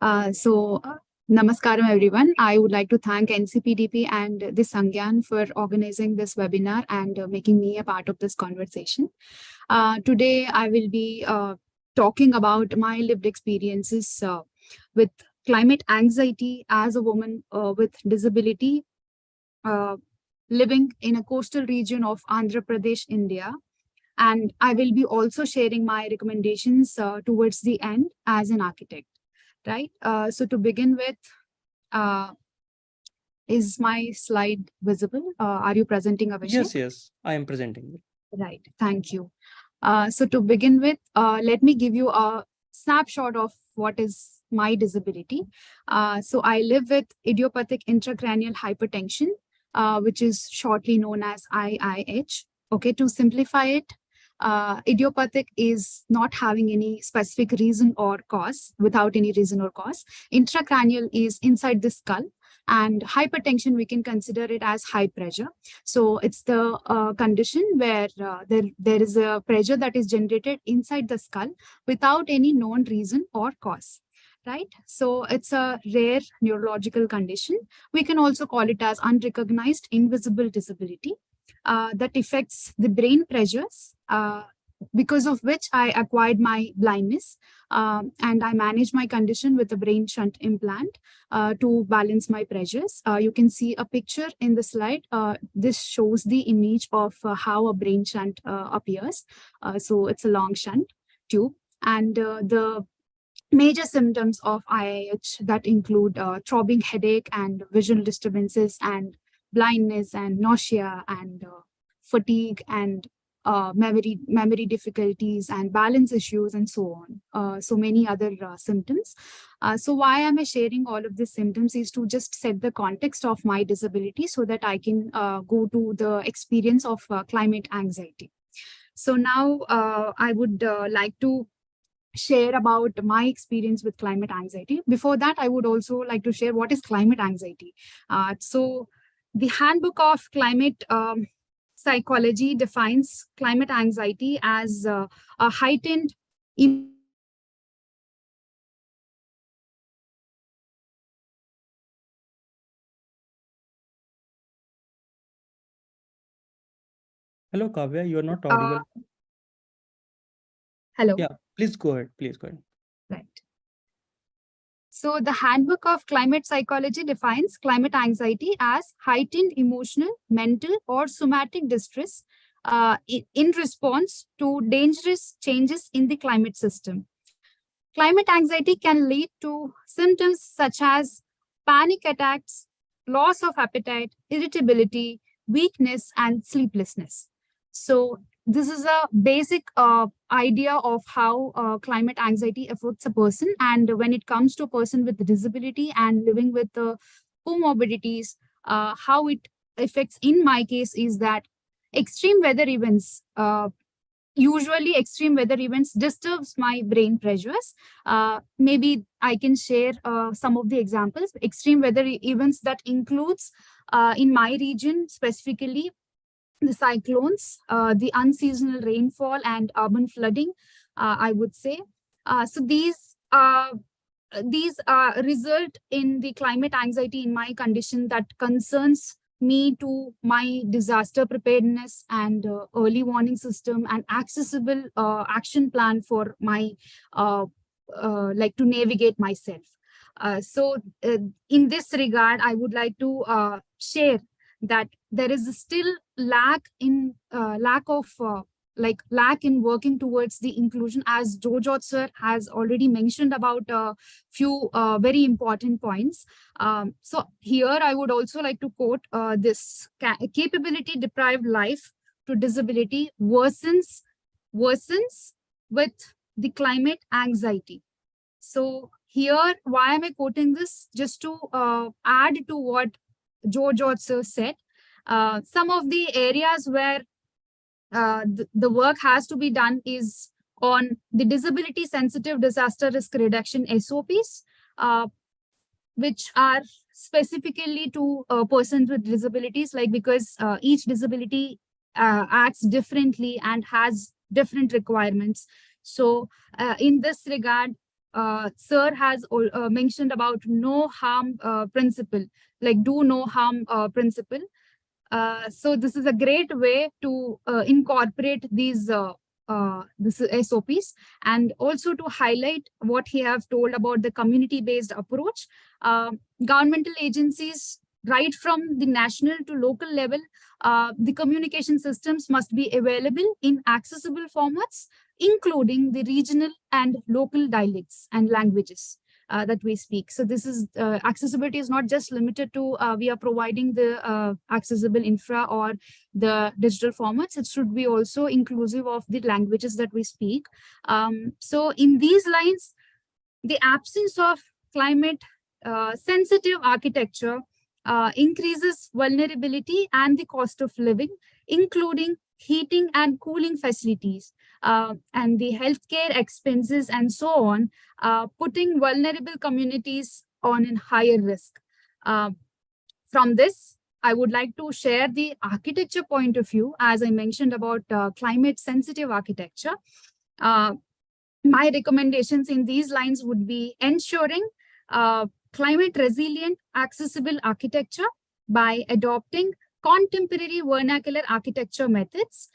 Namaskaram, everyone. I would like to thank NCPDP and the Sangyan for organizing this webinar and making me a part of this conversation. Today, I will be talking about my lived experiences with climate anxiety as a woman with disability living in a coastal region of Andhra Pradesh, India. And I will be also sharing my recommendations towards the end as an architect, right? So to begin with, is my slide visible? Are you presenting, Abhishek? yes, I am presenting. Right, thank you. So to begin with, let me give you a snapshot of what is my disability. So I live with idiopathic intracranial hypertension, which is shortly known as IIH. Okay, to simplify it, idiopathic is not having any specific reason or cause, without any reason or cause. Intracranial is inside the skull, and hypertension, we can consider it as high pressure. So it's the condition where there is a pressure that is generated inside the skull without any known reason or cause. Right? So it's a rare neurological condition. We can also call it as unrecognized invisible disability that affects the brain pressures, because of which I acquired my blindness, and I manage my condition with a brain shunt implant to balance my pressures. You can see a picture in the slide. This shows the image of how a brain shunt appears. So it's a long shunt tube, and the major symptoms of IIH that include throbbing headache and visual disturbances and blindness and nausea and fatigue and memory difficulties and balance issues and so on. So many other symptoms. So why am I sharing all of these symptoms is to just set the context of my disability so that I can go to the experience of climate anxiety. So now I would like to share about my experience with climate anxiety. Before that, I would also like to share what is climate anxiety. So the Handbook of Climate Psychology defines climate anxiety as a heightened Hello, Kavya, you are not audible. Hello. Yeah, please go ahead. Please go ahead. Right. So the Handbook of Climate Psychology defines climate anxiety as heightened emotional, mental, or somatic distress in response to dangerous changes in the climate system. Climate anxiety can lead to symptoms such as panic attacks, loss of appetite, irritability, weakness, and sleeplessness. So this is a basic idea of how climate anxiety affects a person. And when it comes to a person with disability and living with comorbidities, how it affects in my case is that extreme weather events, usually extreme weather events disturbs my brain pressures. Maybe I can share some of the examples. Extreme weather events that includes in my region specifically the cyclones, the unseasonal rainfall, and urban flooding, I would say. So these result in the climate anxiety in my condition that concerns me to my disaster preparedness and early warning system and accessible action plan for my like to navigate myself. In this regard, I would like to share that there is still lack in working towards the inclusion, as Jojot sir has already mentioned about a few very important points. So here I would also like to quote this: capability deprived life to disability worsens with the climate anxiety. So here, why am I quoting this? Just to add to what Jojot sir said, some of the areas where the work has to be done is on the disability sensitive disaster risk reduction SOPs, which are specifically to persons with disabilities, like because each disability acts differently and has different requirements. So in this regard, sir has mentioned about no harm principle, like do no harm principle. So this is a great way to incorporate these SOPs, and also to highlight what he have told about the community-based approach. Governmental agencies, right from the national to local level, the communication systems must be available in accessible formats, including the regional and local dialects and languages that we speak. So this is accessibility is not just limited to we are providing the accessible infra or the digital formats. It should be also inclusive of the languages that we speak. So in these lines, the absence of climate sensitive architecture increases vulnerability and the cost of living, including heating and cooling facilities, and the healthcare expenses and so on, putting vulnerable communities on a higher risk. From this, I would like to share the architecture point of view, as I mentioned about climate sensitive architecture. My recommendations in these lines would be ensuring climate resilient, accessible architecture by adopting contemporary vernacular architecture methods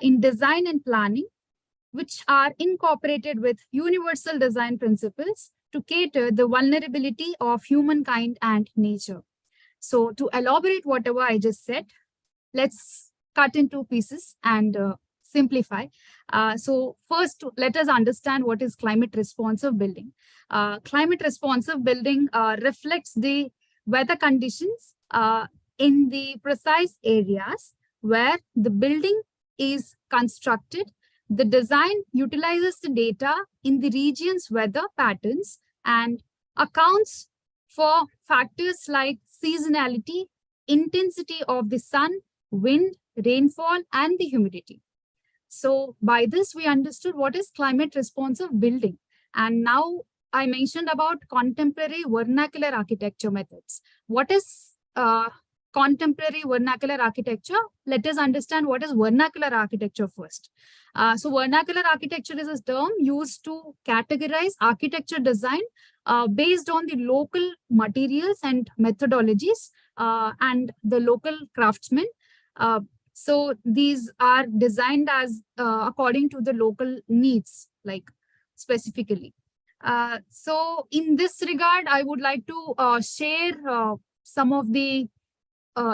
in design and planning, which are incorporated with universal design principles to cater the vulnerability of humankind and nature. So to elaborate whatever I just said, let's cut into pieces and simplify. So first, let us understand what is climate responsive building. Climate responsive building reflects the weather conditions in the precise areas where the building is constructed. The design utilizes the data in the region's weather patterns and accounts for factors like seasonality, intensity of the sun, wind, rainfall, and the humidity. So by this, we understood what is climate responsive building. And now I mentioned about contemporary vernacular architecture methods. What is contemporary vernacular architecture? Let us understand what is vernacular architecture first. So vernacular architecture is a term used to categorize architecture design based on the local materials and methodologies and the local craftsmen. So these are designed as according to the local needs, like specifically. So in this regard, I would like to share some of the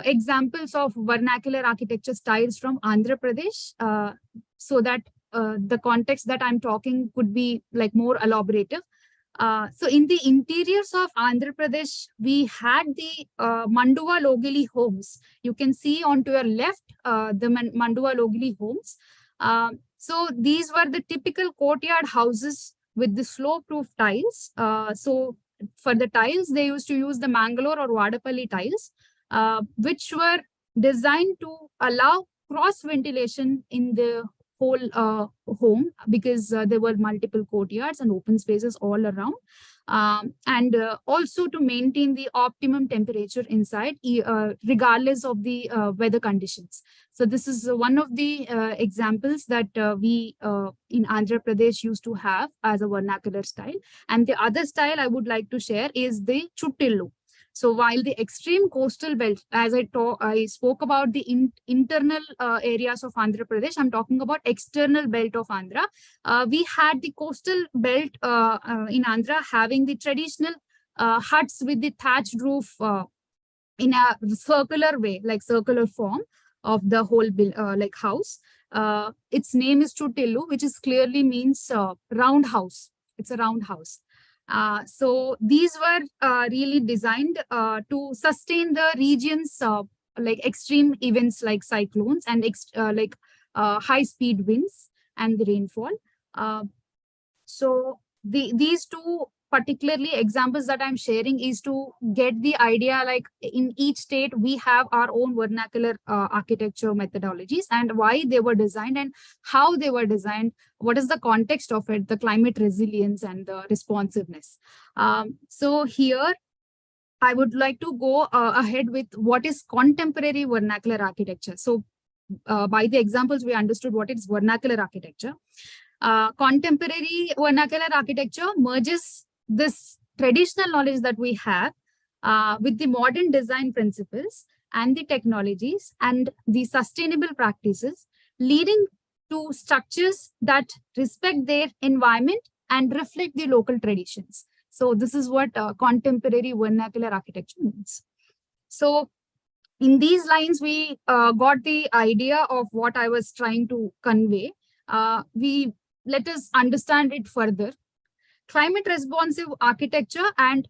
examples of vernacular architecture styles from Andhra Pradesh, so that the context that I'm talking could be like more elaborative. So in the interiors of Andhra Pradesh, we had the Manduva Logili homes. You can see onto your left, the Manduva Logili homes. So these were the typical courtyard houses with the slope-proof tiles. So for the tiles, they used to use the Mangalore or Vadapalli tiles, which were designed to allow cross ventilation in the whole home, because there were multiple courtyards and open spaces all around, and also to maintain the optimum temperature inside, regardless of the weather conditions. So this is one of the examples that we in Andhra Pradesh used to have as a vernacular style. And the other style I would like to share is the Chuttillu. So while the extreme coastal belt, as I spoke about the internal areas of Andhra Pradesh, I'm talking about external belt of Andhra. We had the coastal belt in Andhra having the traditional huts with the thatched roof in a circular way, like circular form of the whole like house. Its name is Chutillu, which is clearly means round house. It's a round house. So these were really designed to sustain the region's like extreme events like cyclones and high speed winds and the rainfall. So these two particularly examples that I'm sharing is to get the idea, like in each state we have our own vernacular architecture methodologies and why they were designed and how they were designed, what is the context of it, the climate resilience and the responsiveness. So here I would like to go ahead with what is contemporary vernacular architecture. So by the examples we understood what is vernacular architecture. Contemporary vernacular architecture merges this traditional knowledge that we have with the modern design principles and the technologies and the sustainable practices, leading to structures that respect their environment and reflect the local traditions. So this is what contemporary vernacular architecture means. So in these lines, we got the idea of what I was trying to convey. Let us understand it further. Climate responsive architecture and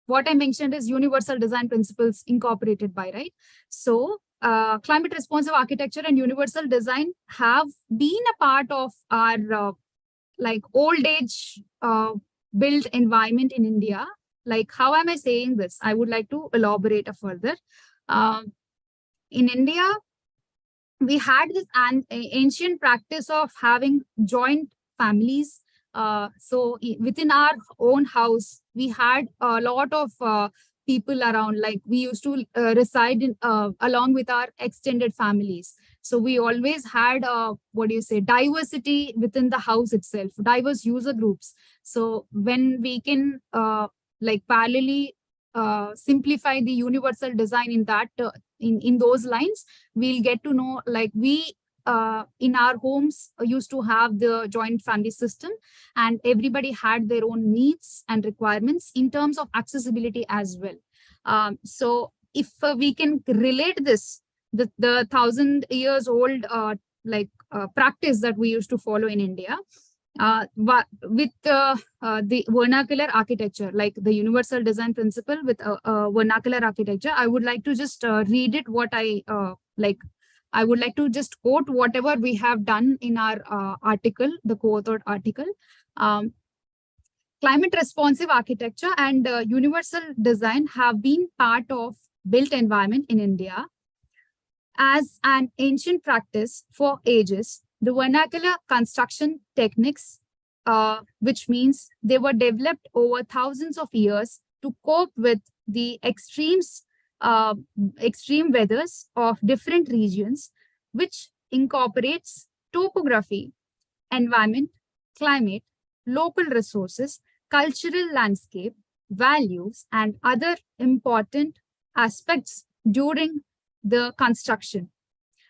what I mentioned is universal design principles incorporated by, right? So climate responsive architecture and universal design have been a part of our like old age built environment in India. Like, how am I saying this? I would like to elaborate further. In India, we had this ancient practice of having joint families. So within our own house, we had a lot of people around, like we used to reside in along with our extended families. So we always had diversity within the house itself, diverse user groups. So when we can like parallelly simplify the universal design in that in those lines, we'll get to know, like we in our homes used to have the joint family system, and everybody had their own needs and requirements in terms of accessibility as well. So if we can relate this, the 1,000 years old practice that we used to follow in India, with the vernacular architecture, like the universal design principle with vernacular architecture, I would like to just read it what I like. I would like to just quote whatever we have done in our article, the co-authored article. Climate responsive architecture and universal design have been part of built environment in India as an ancient practice for ages. The vernacular construction techniques, which means they were developed over thousands of years to cope with the extreme weathers of different regions, which incorporates topography, environment, climate, local resources, cultural landscape, values, and other important aspects during the construction.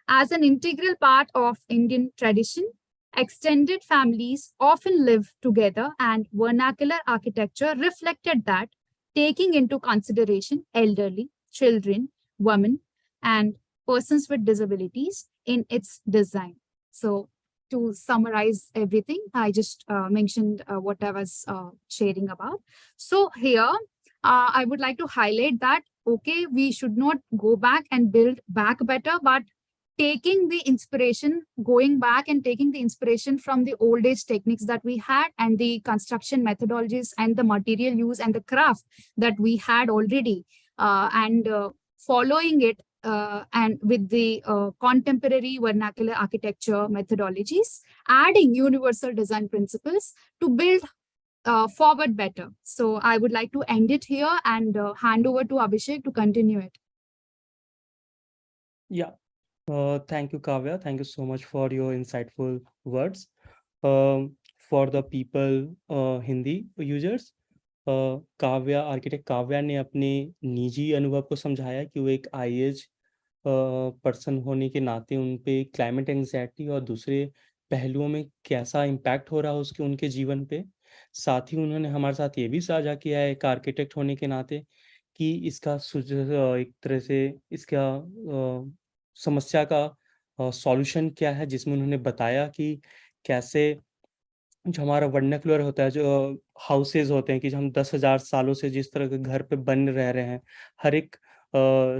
As an integral part of Indian tradition, extended families often live together, and vernacular architecture reflected that, taking into consideration elderly, children, women, and persons with disabilities in its design. So to summarize everything, I just mentioned what I was sharing about. So here, I would like to highlight that, okay, we should not go back and build back better, but taking the inspiration, going back and taking the inspiration from the old age techniques that we had and the construction methodologies and the material use and the craft that we had already, and following it and with the contemporary vernacular architecture methodologies, adding universal design principles to build forward better. So I would like to end it here and hand over to Abhishek to continue it. Yeah. Thank you, Kavya. Thank you so much for your insightful words. For the people, Hindi users, Kavya, architect Kavya ने अपने निजी अनुभव को समझाया कि वो एक IAS person होने के नाते उन पे क्लाइमेट एंग्जाइटी और दूसरे पहलुओं में कैसा इम्पैक्ट हो रहा है उसके उनके जीवन पे। साथ ही उन्होंने हमारे साथ ये भी साझा किया है एक आर्किटेक्ट होने के नाते कि इसका एक तरह से इसका समस्या का सॉल्यूशन क्या है, जिसमें उन्होंने बताया कि कैसे जो हमारा वर्नाक्युलर होता है, जो हाउसेज होते हैं कि जो हम 10,000 सालों से जिस तरह के घर पे बन रह रहे हैं, हर एक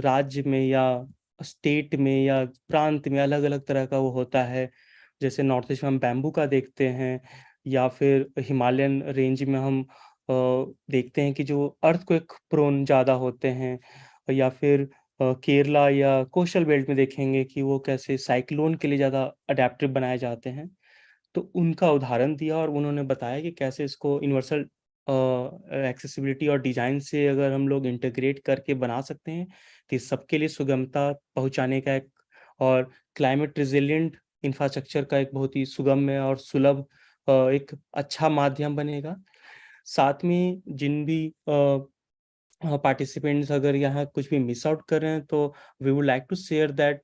राज्य में या स्टेट में या प्रांत में अलग अलग तरह का वो होता है। जैसे नॉर्थ ईस्ट में हम बैम्बू का देखते हैं, या फिर हिमालयन रेंज में हम देखते हैं कि जो अर्थक्वेक प्रोन ज़्यादा होते हैं, या फिर केरला या कोस्टल बेल्ट में देखेंगे कि वो कैसे साइक्लोन के लिए ज़्यादा अडेप्टिव बनाए जाते हैं। तो उनका उदाहरण दिया और उन्होंने बताया कि कैसे इसको यूनिवर्सल एक्सेसिबिलिटी और डिजाइन से अगर हम लोग इंटीग्रेट करके बना सकते हैं कि सबके लिए सुगमता पहुंचाने का एक और क्लाइमेट रिजिलिएंट इंफ्रास्ट्रक्चर का एक बहुत ही सुगम्य और सुलभ एक अच्छा माध्यम बनेगा। साथ में जिन भी पार्टिसिपेंट्स अगर यहाँ कुछ भी मिस आउट कर रहे हैं, तो we would like to share that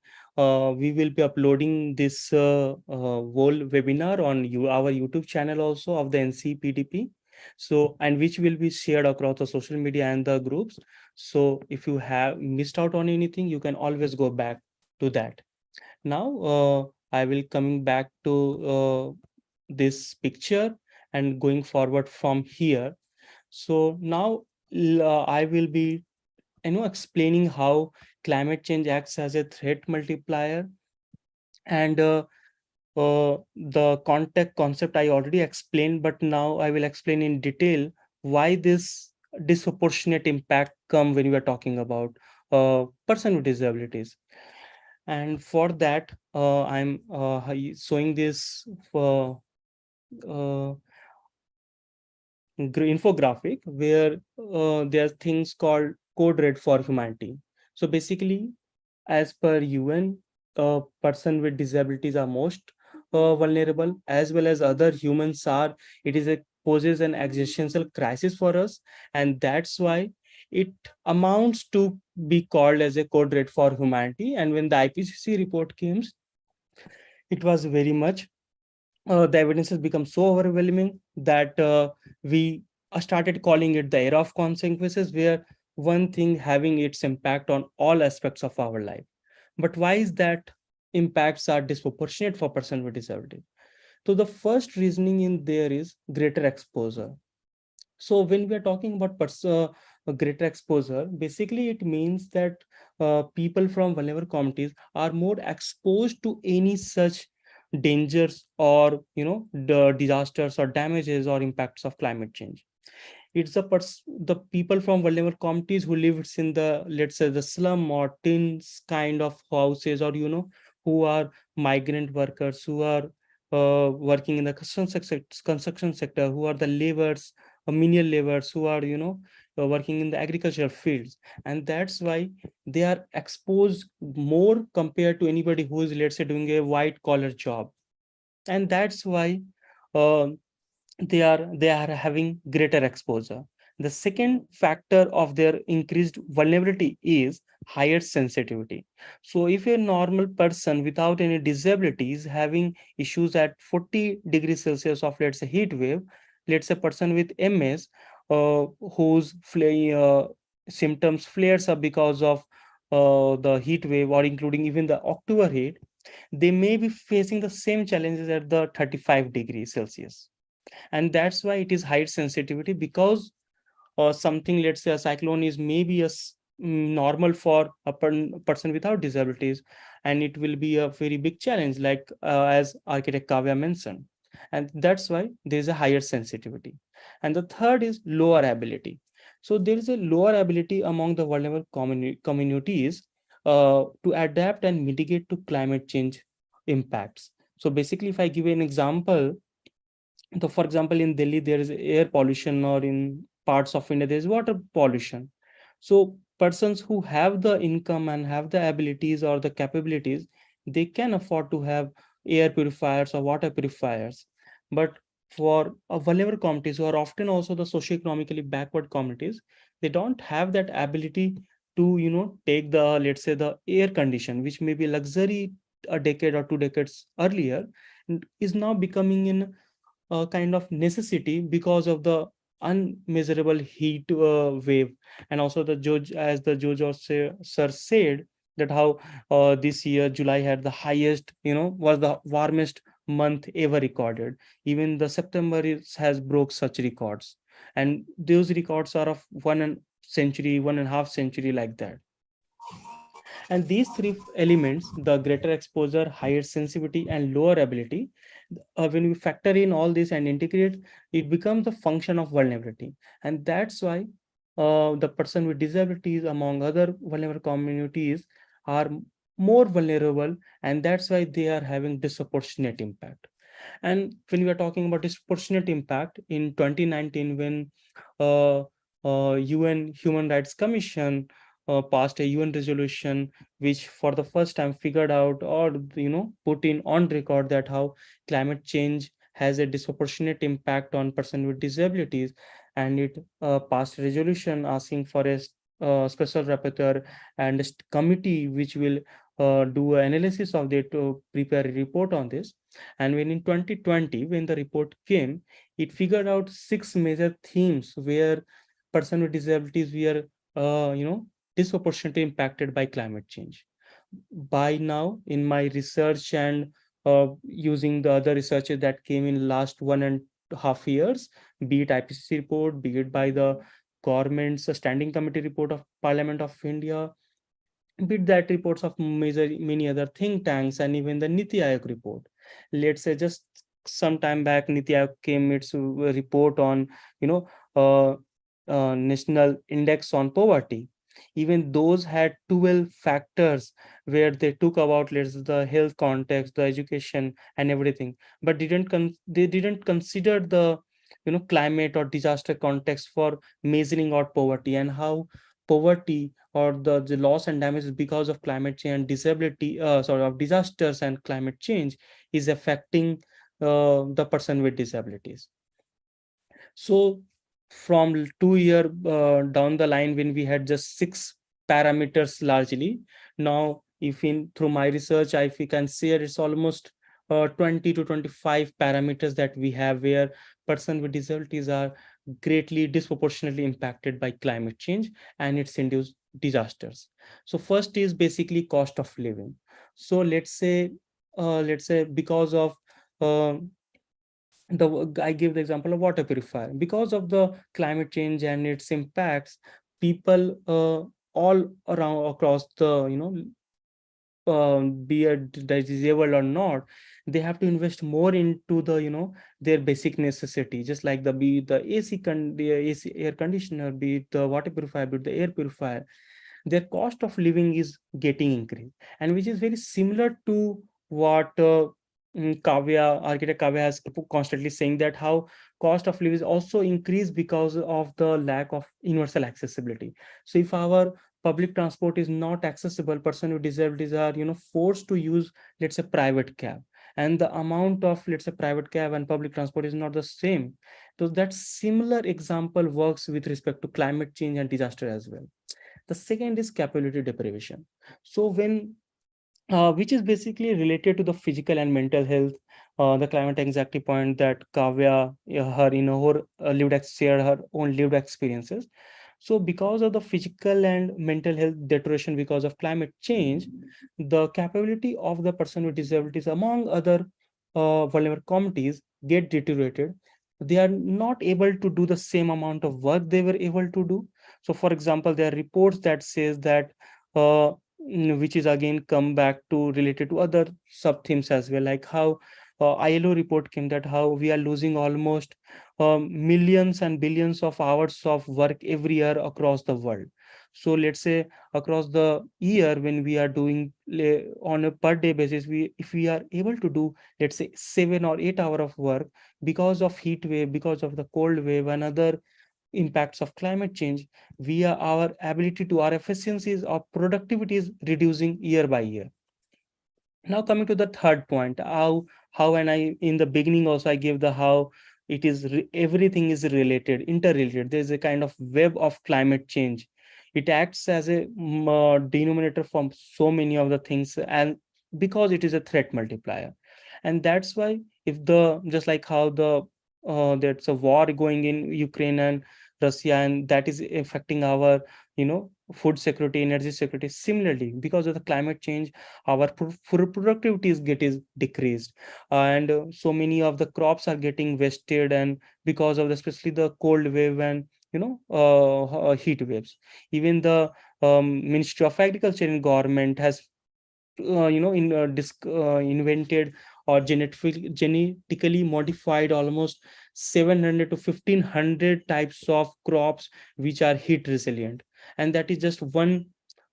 we will be uploading this whole webinar on our YouTube channel also of the NCPDP. So, and which will be shared across the social media and the groups. So if you have missed out on anything, you can always go back to that. Now, I will coming back to this picture and going forward from here. So now I will be explaining how climate change acts as a threat multiplier, and the concept I already explained, but now I will explain in detail why this disproportionate impact come when we are talking about person with disabilities. And for that, I'm showing this uh, infographic where there are things called code red for humanity. So basically, as per UN, person with disabilities are most vulnerable, as well as other humans are. It is a poses an existential crisis for us, and that's why it amounts to be called as a code red for humanity. And when the IPCC report came, it was very much the evidence has become so overwhelming that we started calling it the era of consequences, where one thing having its impact on all aspects of our life. But why is that impacts are disproportionate for person with disability? So the first reasoning in there is greater exposure. So when we are talking about greater exposure, basically it means that people from vulnerable communities are more exposed to any such dangers or the disasters or damages or impacts of climate change. It's the people from vulnerable communities who lives in the, let's say, the slum or tins kind of houses, or who are migrant workers, who are working in the construction sector, who are the laborers, menial laborers, who are working in the agricultural fields. And that's why they are exposed more compared to anybody who is, let's say, doing a white collar job. And that's why uh, they are having greater exposure. The second factor of their increased vulnerability is higher sensitivity. So if a normal person without any disabilities having issues at 40 degrees Celsius of, let's say, heat wave, let's say person with MS whose symptoms flares up because of the heat wave, or including even the October heat, they may be facing the same challenges at the 35 degrees Celsius. And that's why it is high sensitivity, because something, let's say a cyclone is maybe normal for a person without disabilities, and it will be a very big challenge, like as architect Kavya mentioned. And that's why there is a higher sensitivity. And the third is lower ability. So there is a lower ability among the vulnerable communities to adapt and mitigate to climate change impacts. So basically, if I give you an example, so for example, in Delhi, there is air pollution, or in parts of India, there is water pollution. So persons who have the income and have the abilities or the capabilities, they can afford to have air purifiers or water purifiers. But for vulnerable communities who are often also the socioeconomically backward communities, they don't have that ability to, take the, let's say, the air condition, which may be luxury a decade or 2 decades earlier, and is now becoming in a kind of necessity because of the unmeasurable heat wave. And also the judge, as the judge also sir said, that how this year July had the highest, was the warmest month ever recorded. Even the September has broke such records, and those records are of 1.5 century, 1.5 century, like that. And these three elements, the greater exposure, higher sensitivity, and lower ability, when we factor in all this and integrate, it becomes a function of vulnerability. And that's why the person with disabilities, among other vulnerable communities, are more vulnerable, and that's why they are having disproportionate impact. And when we are talking about disproportionate impact, in 2019, when uh, UN Human Rights Commission passed a UN resolution, which for the first time figured out, or put in on record, that how climate change has a disproportionate impact on person with disabilities, and it passed a resolution asking for a special rapporteur and a committee which will do an analysis of it to prepare a report on this. And when in 2020, when the report came, it figured out 6 major themes where person with disabilities were, disproportionately impacted by climate change. By now, in my research and using the other researches that came in last 1.5 years, be it IPCC report, be it by the government's standing committee report of Parliament of India, bit that reports of many other think tanks, and even the Niti Aayog report. Let's say just some time back, Niti Aayog came its report on, uh, national index on poverty. Even those had 12 factors where they took about, let's say, the health context, the education, and everything, but they didn't consider the, climate or disaster context for measuring out poverty, and how poverty or the loss and damage because of climate change and disability, sort of disasters and climate change, is affecting the person with disabilities. So from 2 year down the line, when we had just 6 parameters largely, now if in through my research, if we can say it's almost 20 to 25 parameters that we have, where person with disabilities are greatly disproportionately impacted by climate change and its induced disasters. So first is basically cost of living. So let's say because of uh, I give the example of water purifier. Because of the climate change and its impacts, people all around across the, be it disabled or not, they have to invest more into the, their basic necessity, just like the the AC air conditioner, be it the water purifier, be it the air purifier. Their cost of living is getting increased, and which is very similar to what architect Kavya has constantly saying, that how cost of living is also increased because of the lack of universal accessibility. So if our public transport is not accessible, person with disabilities are, forced to use, let's say, private cab, and the amount of, let's say, private cab and public transport is not the same. So that similar example works with respect to climate change and disaster as well. The second is capability deprivation. So when which is basically related to the physical and mental health, the climate anxiety point that Kavya, her, her shared her own lived experiences. So because of the physical and mental health deterioration because of climate change, the capability of the person with disabilities, among other vulnerable communities, get deteriorated. They are not able to do the same amount of work they were able to do. So for example, there are reports that says that which is again come back to related to other sub themes as well, like how ILO report came that how we are losing almost millions and billions of hours of work every year across the world. So let's say across the year, when we are doing on a per day basis, if we are able to do, let's say, 7 or 8 hours of work, because of heat wave, because of the cold wave and other impacts of climate change, our ability to, our efficiencies, our productivity is reducing year by year. Now coming to the third point, how and I in the beginning also I gave the how it is everything is related, interrelated. There's a kind of web of climate change. It acts as a denominator from so many of the things, and because it is a threat multiplier. And that's why, if the just like how the there's a war going in Ukraine and Russia, and that is affecting our, food security, energy security. Similarly, because of the climate change, our productivity is decreased, and so many of the crops are getting wasted, and because of especially the cold wave and heat waves. Even the Ministry of Agriculture in government has invented or genetically modified almost 700 to 1500 types of crops which are heat resilient, and that is just one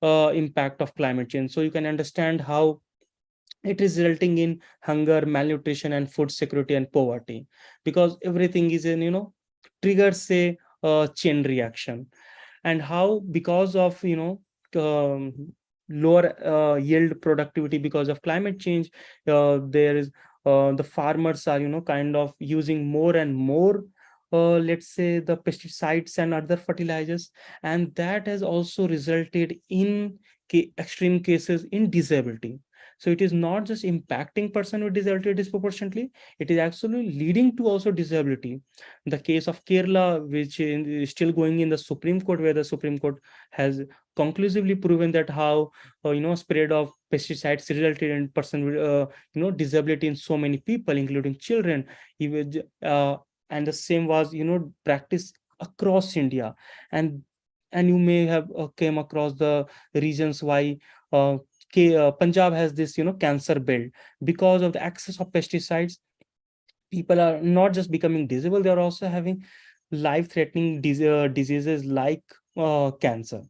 impact of climate change. So you can understand how it is resulting in hunger, malnutrition, and food security and poverty, because everything is in, triggers a chain reaction. And how, because of lower yield productivity because of climate change, there is the farmers are kind of using more and more, let's say, the pesticides and other fertilizers, and that has also resulted in extreme cases in disability. So it is not just impacting person with disability disproportionately, it is actually leading to also disability. The case of Kerala, which is still going in the Supreme Court, where the Supreme Court has conclusively proven that how spread of pesticides resulted in person with disability in so many people, including children. Even and the same was practiced across India. And you may have came across the reasons why Punjab has this cancer belt. Because of the access of pesticides, people are not just becoming disabled, they are also having life-threatening diseases like cancer.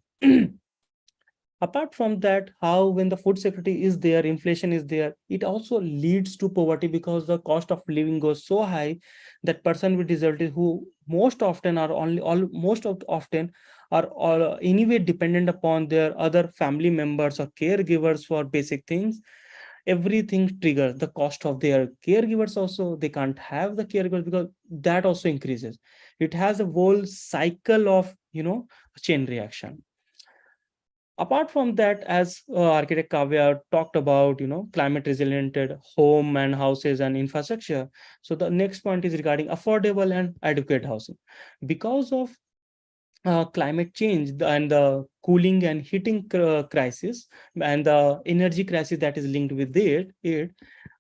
Apart from that, how when the food security is there, inflation is there, it also leads to poverty, because the cost of living goes so high that person with disability, who most often are often are all anyway dependent upon their other family members or caregivers for basic things, everything triggers the cost of their caregivers. Also, they can't have the caregivers because that also increases. It has a whole cycle of chain reaction. Apart from that, as architect Kavya talked about, climate resilient home and houses and infrastructure. So the next point is regarding affordable and adequate housing. Because of climate change and the cooling and heating crisis and the energy crisis that is linked with it,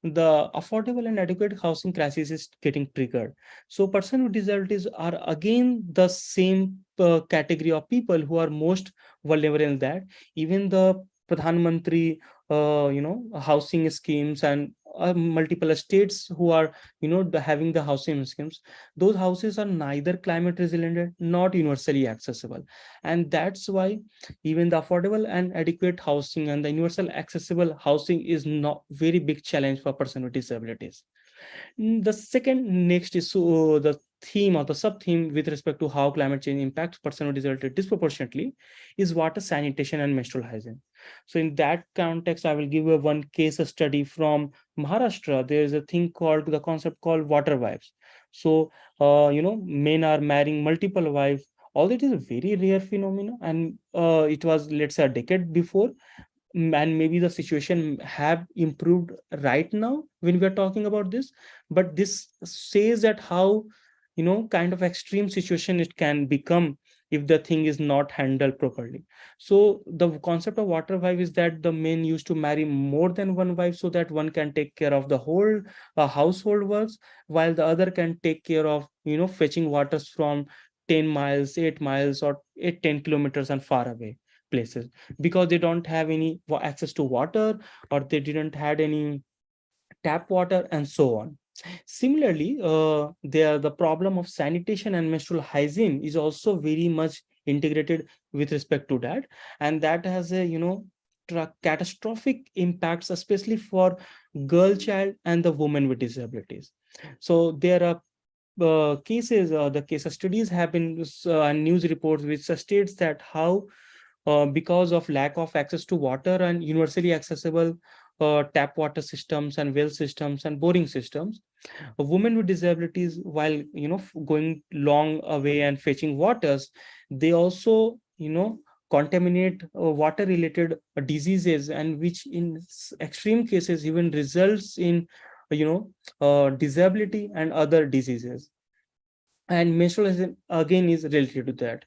the affordable and adequate housing crisis is getting triggered. So person with disabilities are again the same category of people who are most vulnerable in that. Even the Pradhan Mantri housing schemes and multiple states who are having the housing schemes, those houses are neither climate resilient not universally accessible. And that's why even the affordable and adequate housing and the universal accessible housing is not very big challenge for person with disabilities. The second next is the theme or the sub theme with respect to how climate change impacts person with disability disproportionately is water sanitation and menstrual hygiene. So in that context, I will give you one case study from Maharashtra. There is a thing called the concept called water wives. So men are marrying multiple wives. Although it is a very rare phenomenon, and it was, let's say, a decade before, and maybe the situation have improved right now when we are talking about this, but this says that how kind of extreme situation it can become if the thing is not handled properly. So the concept of water wife is that the men used to marry more than one wife so that one can take care of the whole household works, while the other can take care of fetching waters from 10 miles, 8 miles, or 8-10 kilometers and far away places, because they don't have any access to water, or they didn't had any tap water, and so on. Similarly, there the problem of sanitation and menstrual hygiene is also very much integrated with respect to that, and that has a catastrophic impacts, especially for girl child and the woman with disabilities. So there are cases, the case studies have been and news reports which states that how because of lack of access to water and universally accessible tap water systems and well systems and boring systems. Women with disabilities, while going long away and fetching waters, they also contaminate water related diseases, and which in extreme cases even results in disability and other diseases. And menstruation again is related to that.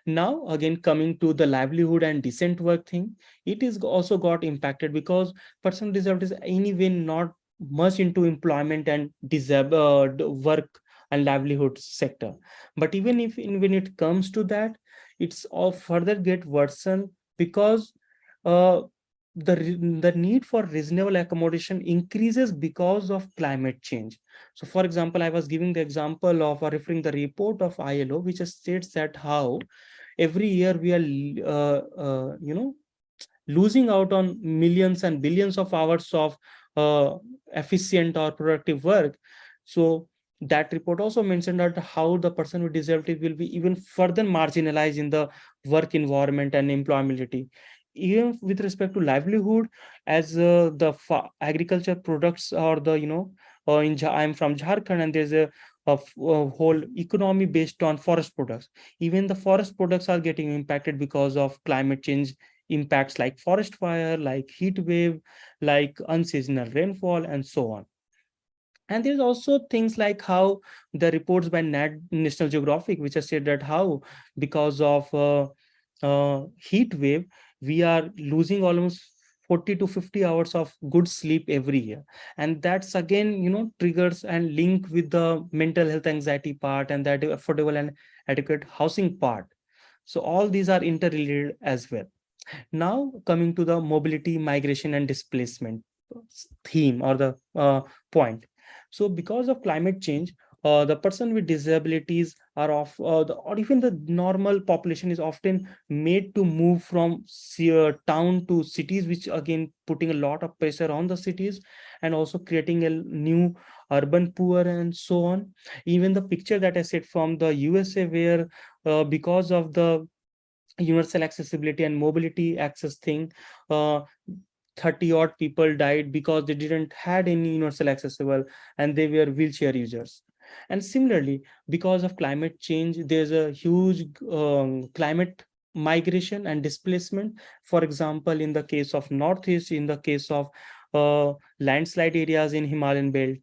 Now again, coming to the livelihood and decent work thing, it is also got impacted because person with disabilities anyway not much into employment and work and livelihood sector. But even if when it comes to that, it's all further get worsened because uh, the need for reasonable accommodation increases because of climate change. So for example, I was giving the example of referring the report of ILO, which states that how every year we are losing out on millions and billions of hours of efficient or productive work. So that report also mentioned that how the person with disability will be even further marginalized in the work environment and employability. Even with respect to livelihood, as agriculture products or the I'm from Jharkhand, and there's a whole economy based on forest products. Even the forest products are getting impacted because of climate change impacts, like forest fire, like heat wave, like unseasonal rainfall, and so on. And there's also things like how the reports by National Geographic, which has said that how because of heat wave, we are losing almost 40 to 50 hours of good sleep every year. And that's again, triggers and link with the mental health anxiety part and that affordable and adequate housing part. So all these are interrelated as well. Now coming to the mobility, migration, and displacement theme or the point. So because of climate change, the person with disabilities are or even the normal population is often made to move from town to cities, which again putting a lot of pressure on the cities and also creating a new urban poor and so on. Even the picture that I said from the USA, where because of the universal accessibility and mobility access thing, uh, 30 odd people died because they didn't had any universal accessible and they were wheelchair users. And similarly, because of climate change, there's a huge climate migration and displacement. For example, in the case of Northeast, in the case of landslide areas in Himalayan belt,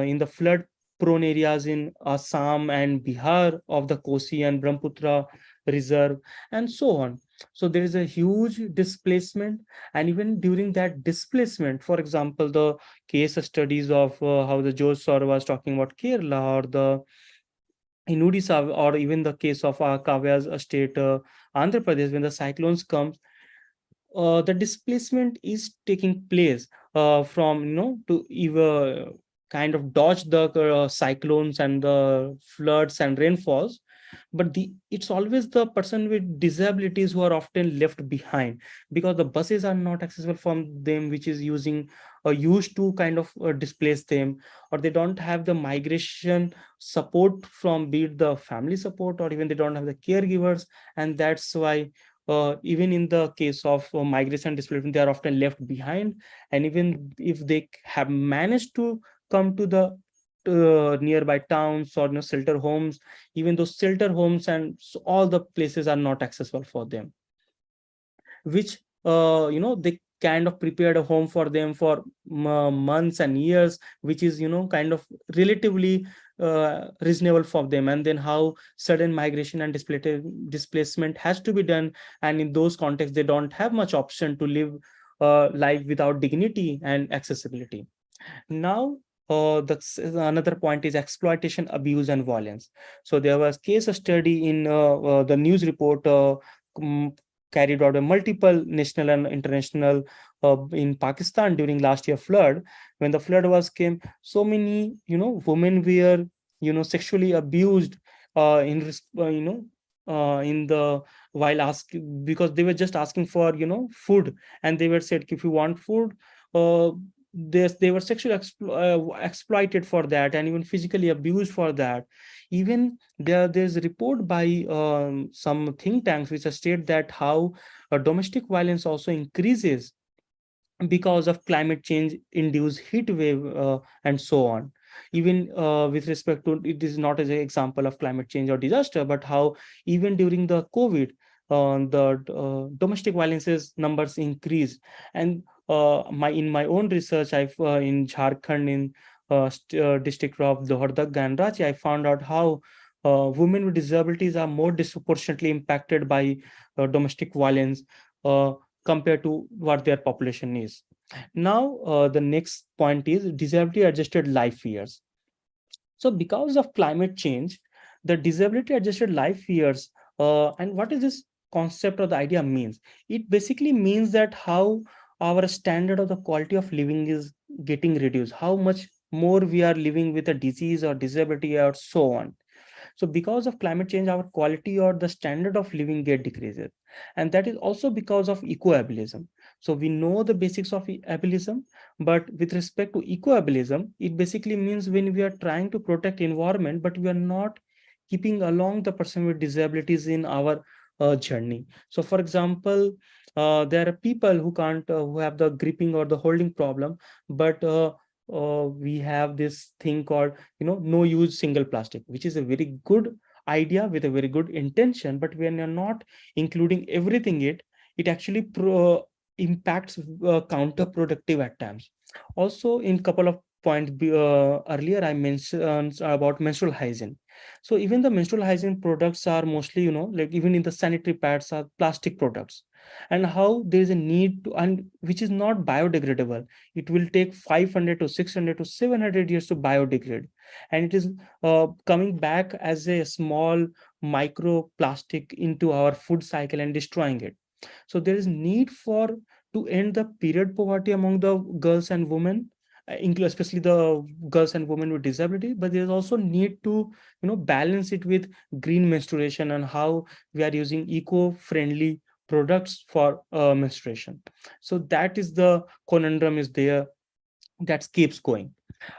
in the flood prone areas in Assam and Bihar of the Kosi and Brahmaputra reserve, and so on. So there is a huge displacement. And even during that displacement, for example, the case studies of how the George Sor was talking about Kerala, or the in Odisha, or even the case of Kavya's state, Andhra Pradesh, when the cyclones come, the displacement is taking place from to either kind of dodge the cyclones and the floods and rainfalls. But it's always the person with disabilities who are often left behind, because the buses are not accessible from them, which is used to kind of displace them, or they don't have the migration support from, be it the family support, or even they don't have the caregivers. And that's why even in the case of migration and displacement, they are often left behind. And even if they have managed to come to the nearby towns or shelter homes, even those shelter homes and all the places are not accessible for them, which they kind of prepared a home for them for months and years, which is kind of relatively reasonable for them. And then how sudden migration and displacement has to be done, and in those contexts they don't have much option to live life without dignity and accessibility. Now, another point is exploitation, abuse, and violence. So there was case study in the news report carried out by multiple national and international in Pakistan during last year flood. When the flood came, so many women were sexually abused in the while asking, because they were just asking for food, and they were said, if you want food, uh, they were sexually exploited for that, and even physically abused for that. Even there's a report by some think tanks which state that how domestic violence also increases because of climate change induced heat wave and so on. Even with respect to, it is not as an example of climate change or disaster, but how even during the COVID, the domestic violences numbers increased. And in my own research, I've in Jharkhand, in district of Lohardag and Ranchi, I found out how women with disabilities are more disproportionately impacted by domestic violence uh, compared to what their population is. Now, the next point is disability adjusted life years. So because of climate change, the disability adjusted life years, and what is this concept or the idea means? It basically means that how our standard of the quality of living is getting reduced, how much more we are living with a disease or disability or so on. So because of climate change, our quality or the standard of living get decreases. And that is also because of ecoableism. So we know the basics of ableism, but with respect to ecoableism, it basically means when we are trying to protect environment, but we are not keeping along the person with disabilities in our journey. So for example, there are people who can't, who have the gripping or the holding problem, but we have this thing called, no use single plastic, which is a very good idea with a very good intention, but when you're not including everything, it actually impacts counterproductive at times. Also, in couple of points earlier, I mentioned about menstrual hygiene. So even the menstrual hygiene products are mostly, like even in the sanitary pads are plastic products, and how there is a need to, and which is not biodegradable. It will take 500 to 600 to 700 years to biodegrade, and it is coming back as a small microplastic into our food cycle and destroying it. So there is need for to end the period poverty among the girls and women, especially the girls and women with disability. But there's also need to balance it with green menstruation and how we are using eco-friendly products for menstruation. So that is the conundrum is there that keeps going.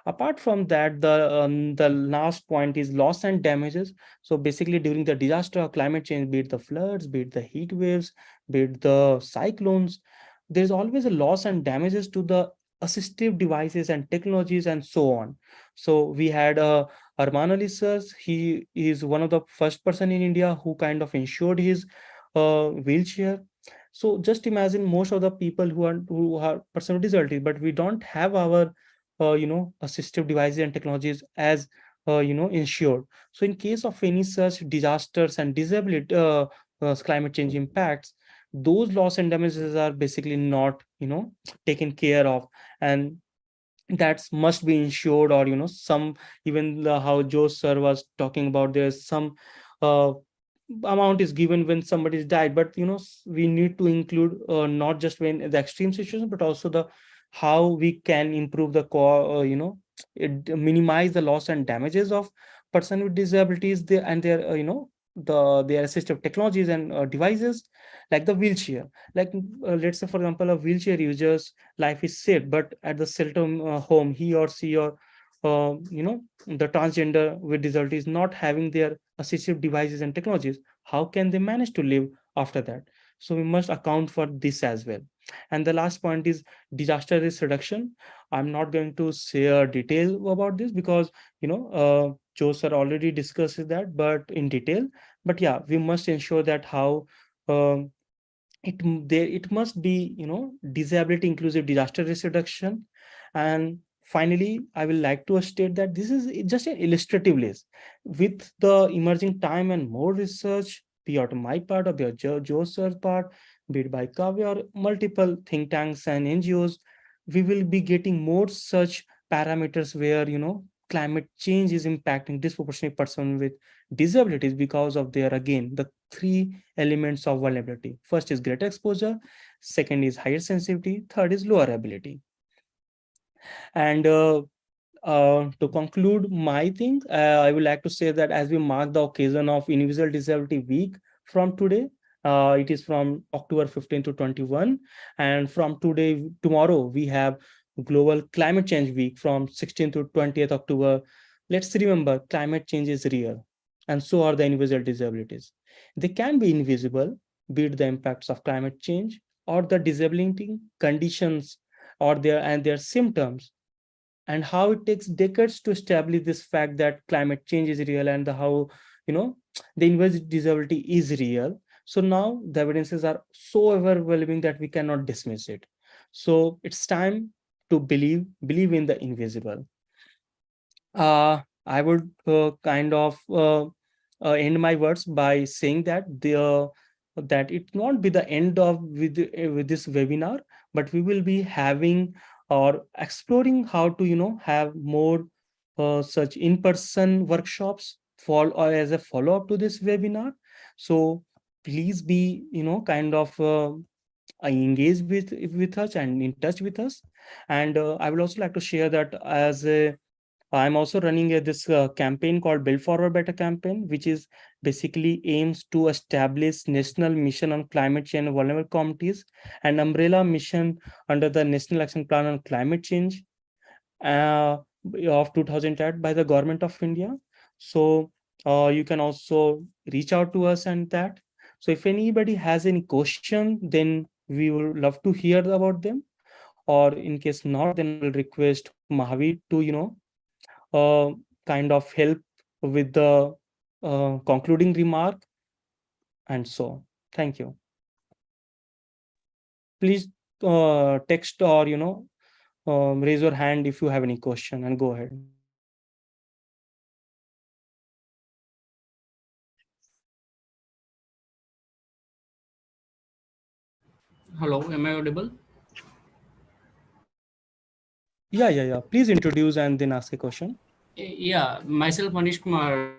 Apart from that, the last point is loss and damages. So basically during the disaster or climate change, be it the floods, be it the heat waves, be it the cyclones, there's always a loss and damages to the assistive devices and technologies and so on. So we had Arman Ali sir. He is one of the first person in India who kind of insured his wheelchair. So just imagine most of the people who are person with disability, but we don't have our assistive devices and technologies as insured. So in case of any such disasters and disability climate change impacts, those loss and damages are basically not taken care of, and that must be insured, or some, even how Joe sir was talking about, there's some uh, amount is given when somebody's died, but we need to include not just when the extreme situation, but also the how we can improve the minimize the loss and damages of person with disabilities there, and their their assistive technologies and devices, like the wheelchair. Like let's say for example, a wheelchair user's life is saved, but at the shelter home, he or she, or the transgender with disability is not having their assistive devices and technologies. How can they manage to live after that? So we must account for this as well. And the last point is disaster risk reduction. I'm not going to share detail about this because Joe sir already discussed that, but in detail. But yeah, we must ensure that how um, it must be disability inclusive disaster risk reduction. And finally, I will like to state that this is just an illustrative list. With the emerging time and more research, be it my part or be it Joe sir's part, be it by Kavya or multiple think tanks and NGOs, we will be getting more such parameters where climate change is impacting disproportionate person with disabilities because of their, again, the three elements of vulnerability. First is greater exposure, second is higher sensitivity, third is lower ability. And to conclude my thing, I would like to say that as we mark the occasion of Individual Disability Week from today, it is from October 15 to 21. And from tomorrow, we have Global Climate Change Week from 16th to 20th October. Let's remember, climate change is real, and so are the individual disabilities. They can be invisible, be it the impacts of climate change or the disabling conditions or their symptoms, and how it takes decades to establish this fact that climate change is real, and how the invisible disability is real. So now the evidences are so overwhelming that we cannot dismiss it. So it's time to believe in the invisible. I would kind of end my words by saying that that it won't be the end of with this webinar, but we will be having or exploring how to have more such in-person workshops for or as a follow-up to this webinar. So please be kind of engaged with us and in touch with us. And I would also like to share that as a I'm also running this campaign called Build Forward Better campaign, which is basically aims to establish national mission on climate change and vulnerable communities, an umbrella mission under the National Action Plan on Climate Change uh, of 2008 by the Government of India. So you can also reach out to us and that. So if anybody has any question, then we would love to hear about them. Or in case not, then I will request Mahavir to uh, kind of help with the concluding remark. And so thank you. Please text or raise your hand if you have any question, and go ahead. Hello, am I audible? Yeah, please introduce and then ask a question. Yeah, myself Manish Kumar.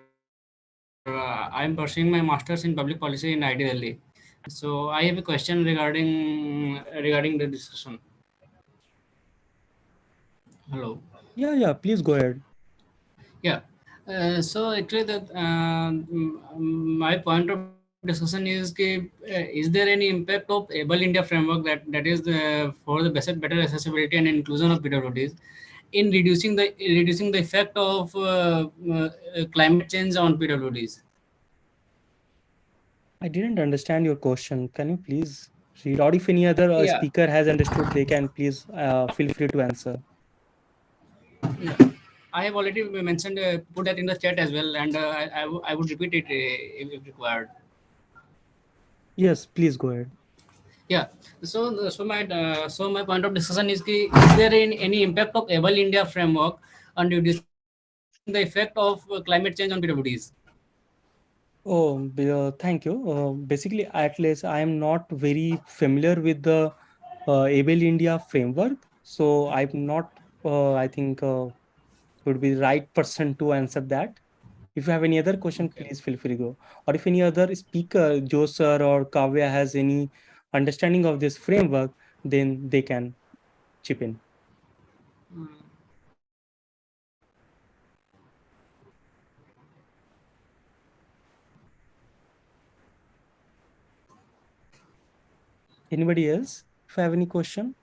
I'm pursuing my master's in public policy in IIT Delhi. So I have a question regarding the discussion. Hello. Yeah, please go ahead. Yeah. So actually, my point of discussion is is there any impact of Able India framework that is for the better accessibility and inclusion of PWDs in reducing the effect of climate change on PWDs? I didn't understand your question. Can you please read out? If any other Yeah. speaker has understood, they can please feel free to answer. Yeah. I have already mentioned, put that in the chat as well, and I would repeat it if required. Yes, please go ahead. Yeah. So my point of discussion is there any impact of Able India framework on reducing the effect of climate change on PWDs? Oh, thank you. Basically, at least I am not very familiar with the Able India framework, so I'm not. I think would be the right person to answer that. If you have any other question, Okay. please feel free to go. Or if any other speaker, Joe sir or Kavya, has any understanding of this framework, then they can chip in. Mm. Anybody else? If you have any question?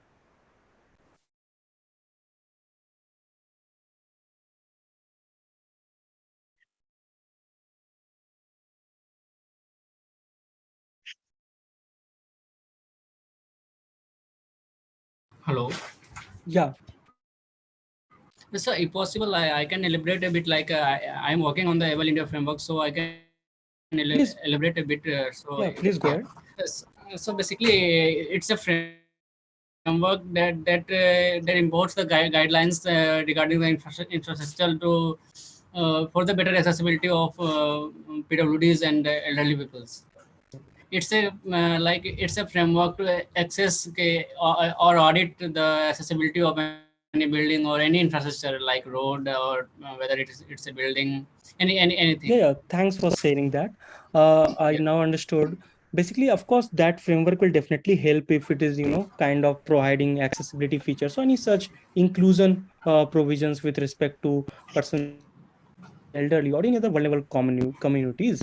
Hello. Yeah. So if possible, I can elaborate a bit. Like I'm working on the Able India framework, so I can Please. elaborate a bit. Yeah, please go ahead. Yes. So basically, it's a framework that involves the guidelines regarding the infrastructure to for the better accessibility of PWDs and elderly peoples. It's a it's a framework to access or audit the accessibility of any building or any infrastructure like road or whether it's a building, anything. Yeah, thanks for sharing that. I Yeah. now understood. Basically, of course, that framework will definitely help if it is, kind of providing accessibility features. So any such inclusion provisions with respect to persons elderly or any other vulnerable communities.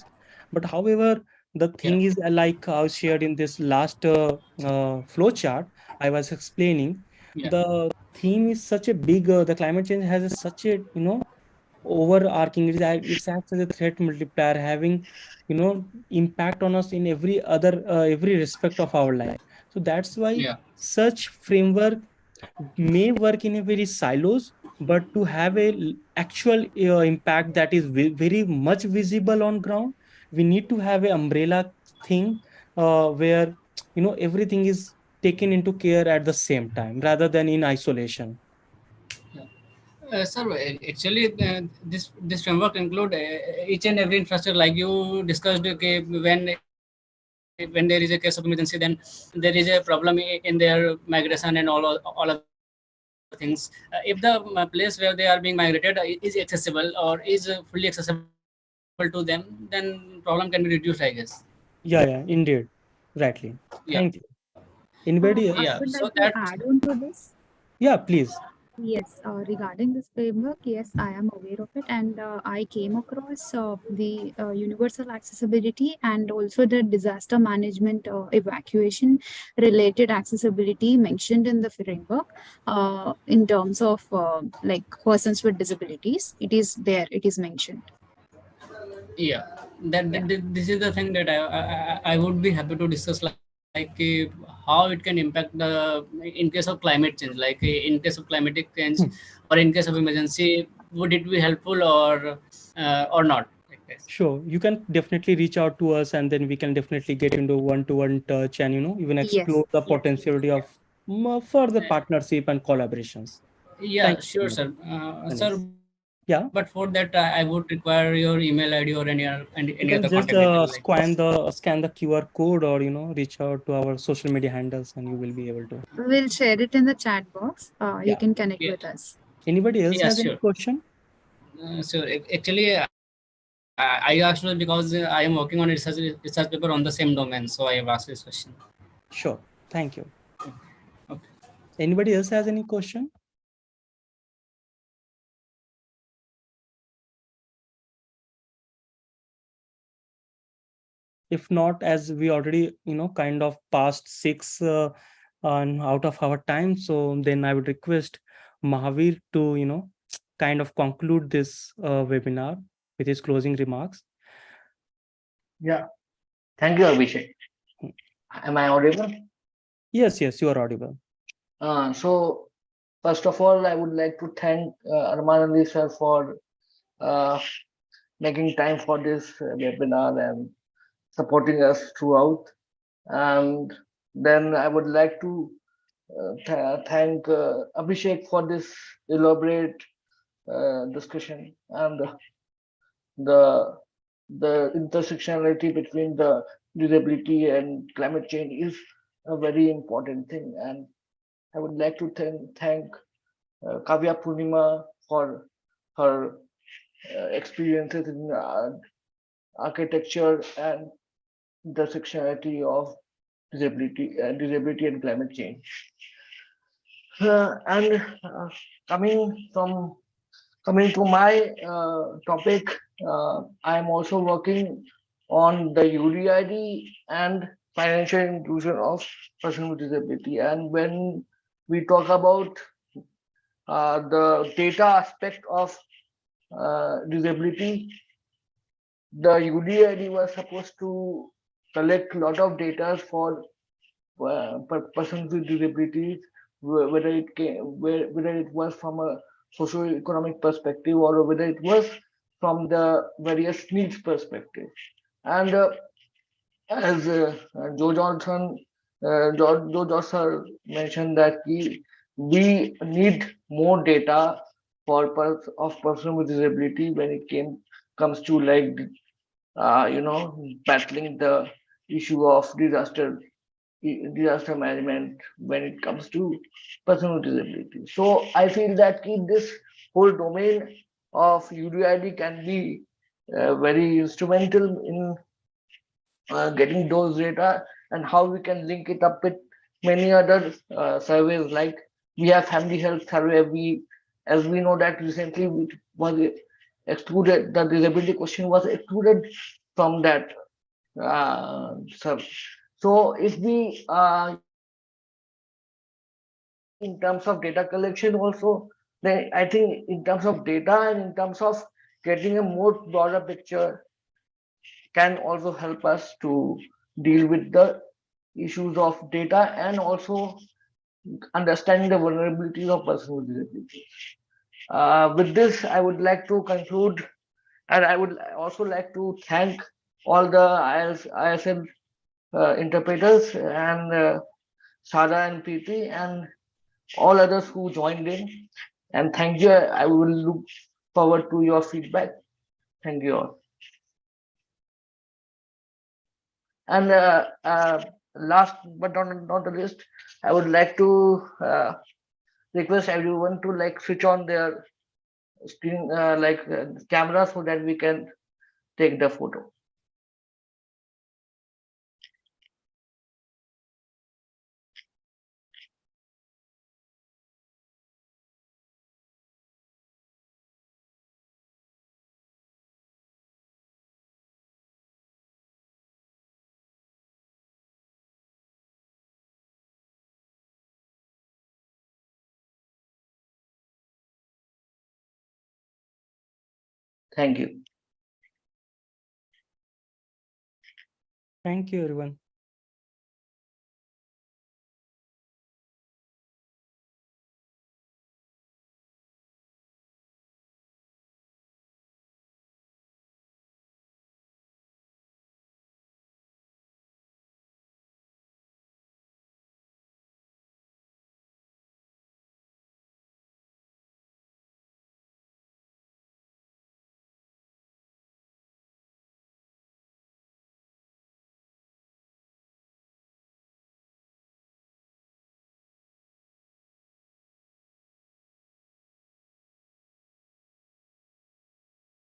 But however, the Yeah. thing is like I shared in this last flow chart I was explaining, Yeah. the theme is such a big, the climate change has such a, overarching, it's acts as a threat multiplier, having impact on us in every respect of our life. So that's why Yeah. such framework may work in a very silos, but to have a actual impact that is very much visible on ground, we need to have a umbrella thing where everything is taken into care at the same time rather than in isolation. Sir, actually, this framework include each and every infrastructure, like you discussed. Okay, when there is a case of emergency, then there is a problem in their migration and all other things. If the place where they are being migrated is accessible or is fully accessible to them, then problem can be reduced, I guess. Yeah, indeed, rightly. Yeah, Thank you. Anybody else? I yeah. would So like to that add on to this. Yeah, please. Yes, regarding this framework, yes, I am aware of it, and I came across the universal accessibility and also the disaster management evacuation related accessibility mentioned in the framework. In terms of like persons with disabilities, it is there, it is mentioned. yeah, Yeah. this is the thing that I would be happy to discuss, like how it can impact the in case of climate change, like in case of climatic change Hmm. or in case of emergency, would it be helpful or not, like this? Sure, you can definitely reach out to us, and then we can definitely get into one-to-one touch and even Yes. explore the Yes. potentiality of further partnership and collaborations. Yeah, Thank you so sure, much, sir. Sir, Ganesh. Yeah, but for that I would require your email ID or you any can other just contact detail, like. scan the QR code, or reach out to our social media handles, and you will be able to. We'll share it in the chat box. You Yeah. can connect Yeah, with us. Anybody else yeah, has any sure. question? So actually, I asked this because I am working on a research paper on the same domain, so I have asked this question. Sure. Thank you. Okay. Anybody else has any question? If not, as we already kind of passed 6 and out of our time, so then I would request Mahavir to kind of conclude this webinar with his closing remarks. Yeah, thank you, Abhishek. Am I audible? Yes, you are audible. So, first of all, I would like to thank Armanandi sir for uh, making time for this webinar and supporting us throughout. And then I would like to thank Abhishek for this elaborate discussion and the the intersectionality between the disability and climate change is a very important thing. And I would like to thank Kavya Purnima for her experiences in architecture and intersectionality of disability and climate change. And coming from coming to my topic, I am also working on the UDID and financial inclusion of person with disability. And when we talk about the data aspect of disability, the UDID was supposed to collect a lot of data for persons with disabilities, whether whether it was from a socio-economic perspective or whether it was from the various needs perspective. And as Joe Johnson, Joe Johnson mentioned that we need more data for of person with disability when it comes to like battling the issue of disaster management when it comes to person with disability. So I feel that this whole domain of UDID can be very instrumental in getting those data, and how we can link it up with many other surveys, like we have family health survey. As we know that recently it was excluded, the disability question was excluded from that survey. So if we in terms of data collection also, then I think in terms of data and in terms of getting a more broader picture can also help us to deal with the issues of data and also understanding the vulnerabilities of persons with disabilities. With this, I would like to conclude, and I would also like to thank all the ISL interpreters and Sada and PT and all others who joined in. And thank you. I will look forward to your feedback. Thank you all. And last but not the least, I would like to request everyone to like switch on their screen, camera, so that we can take the photo. Thank you. Thank you, everyone.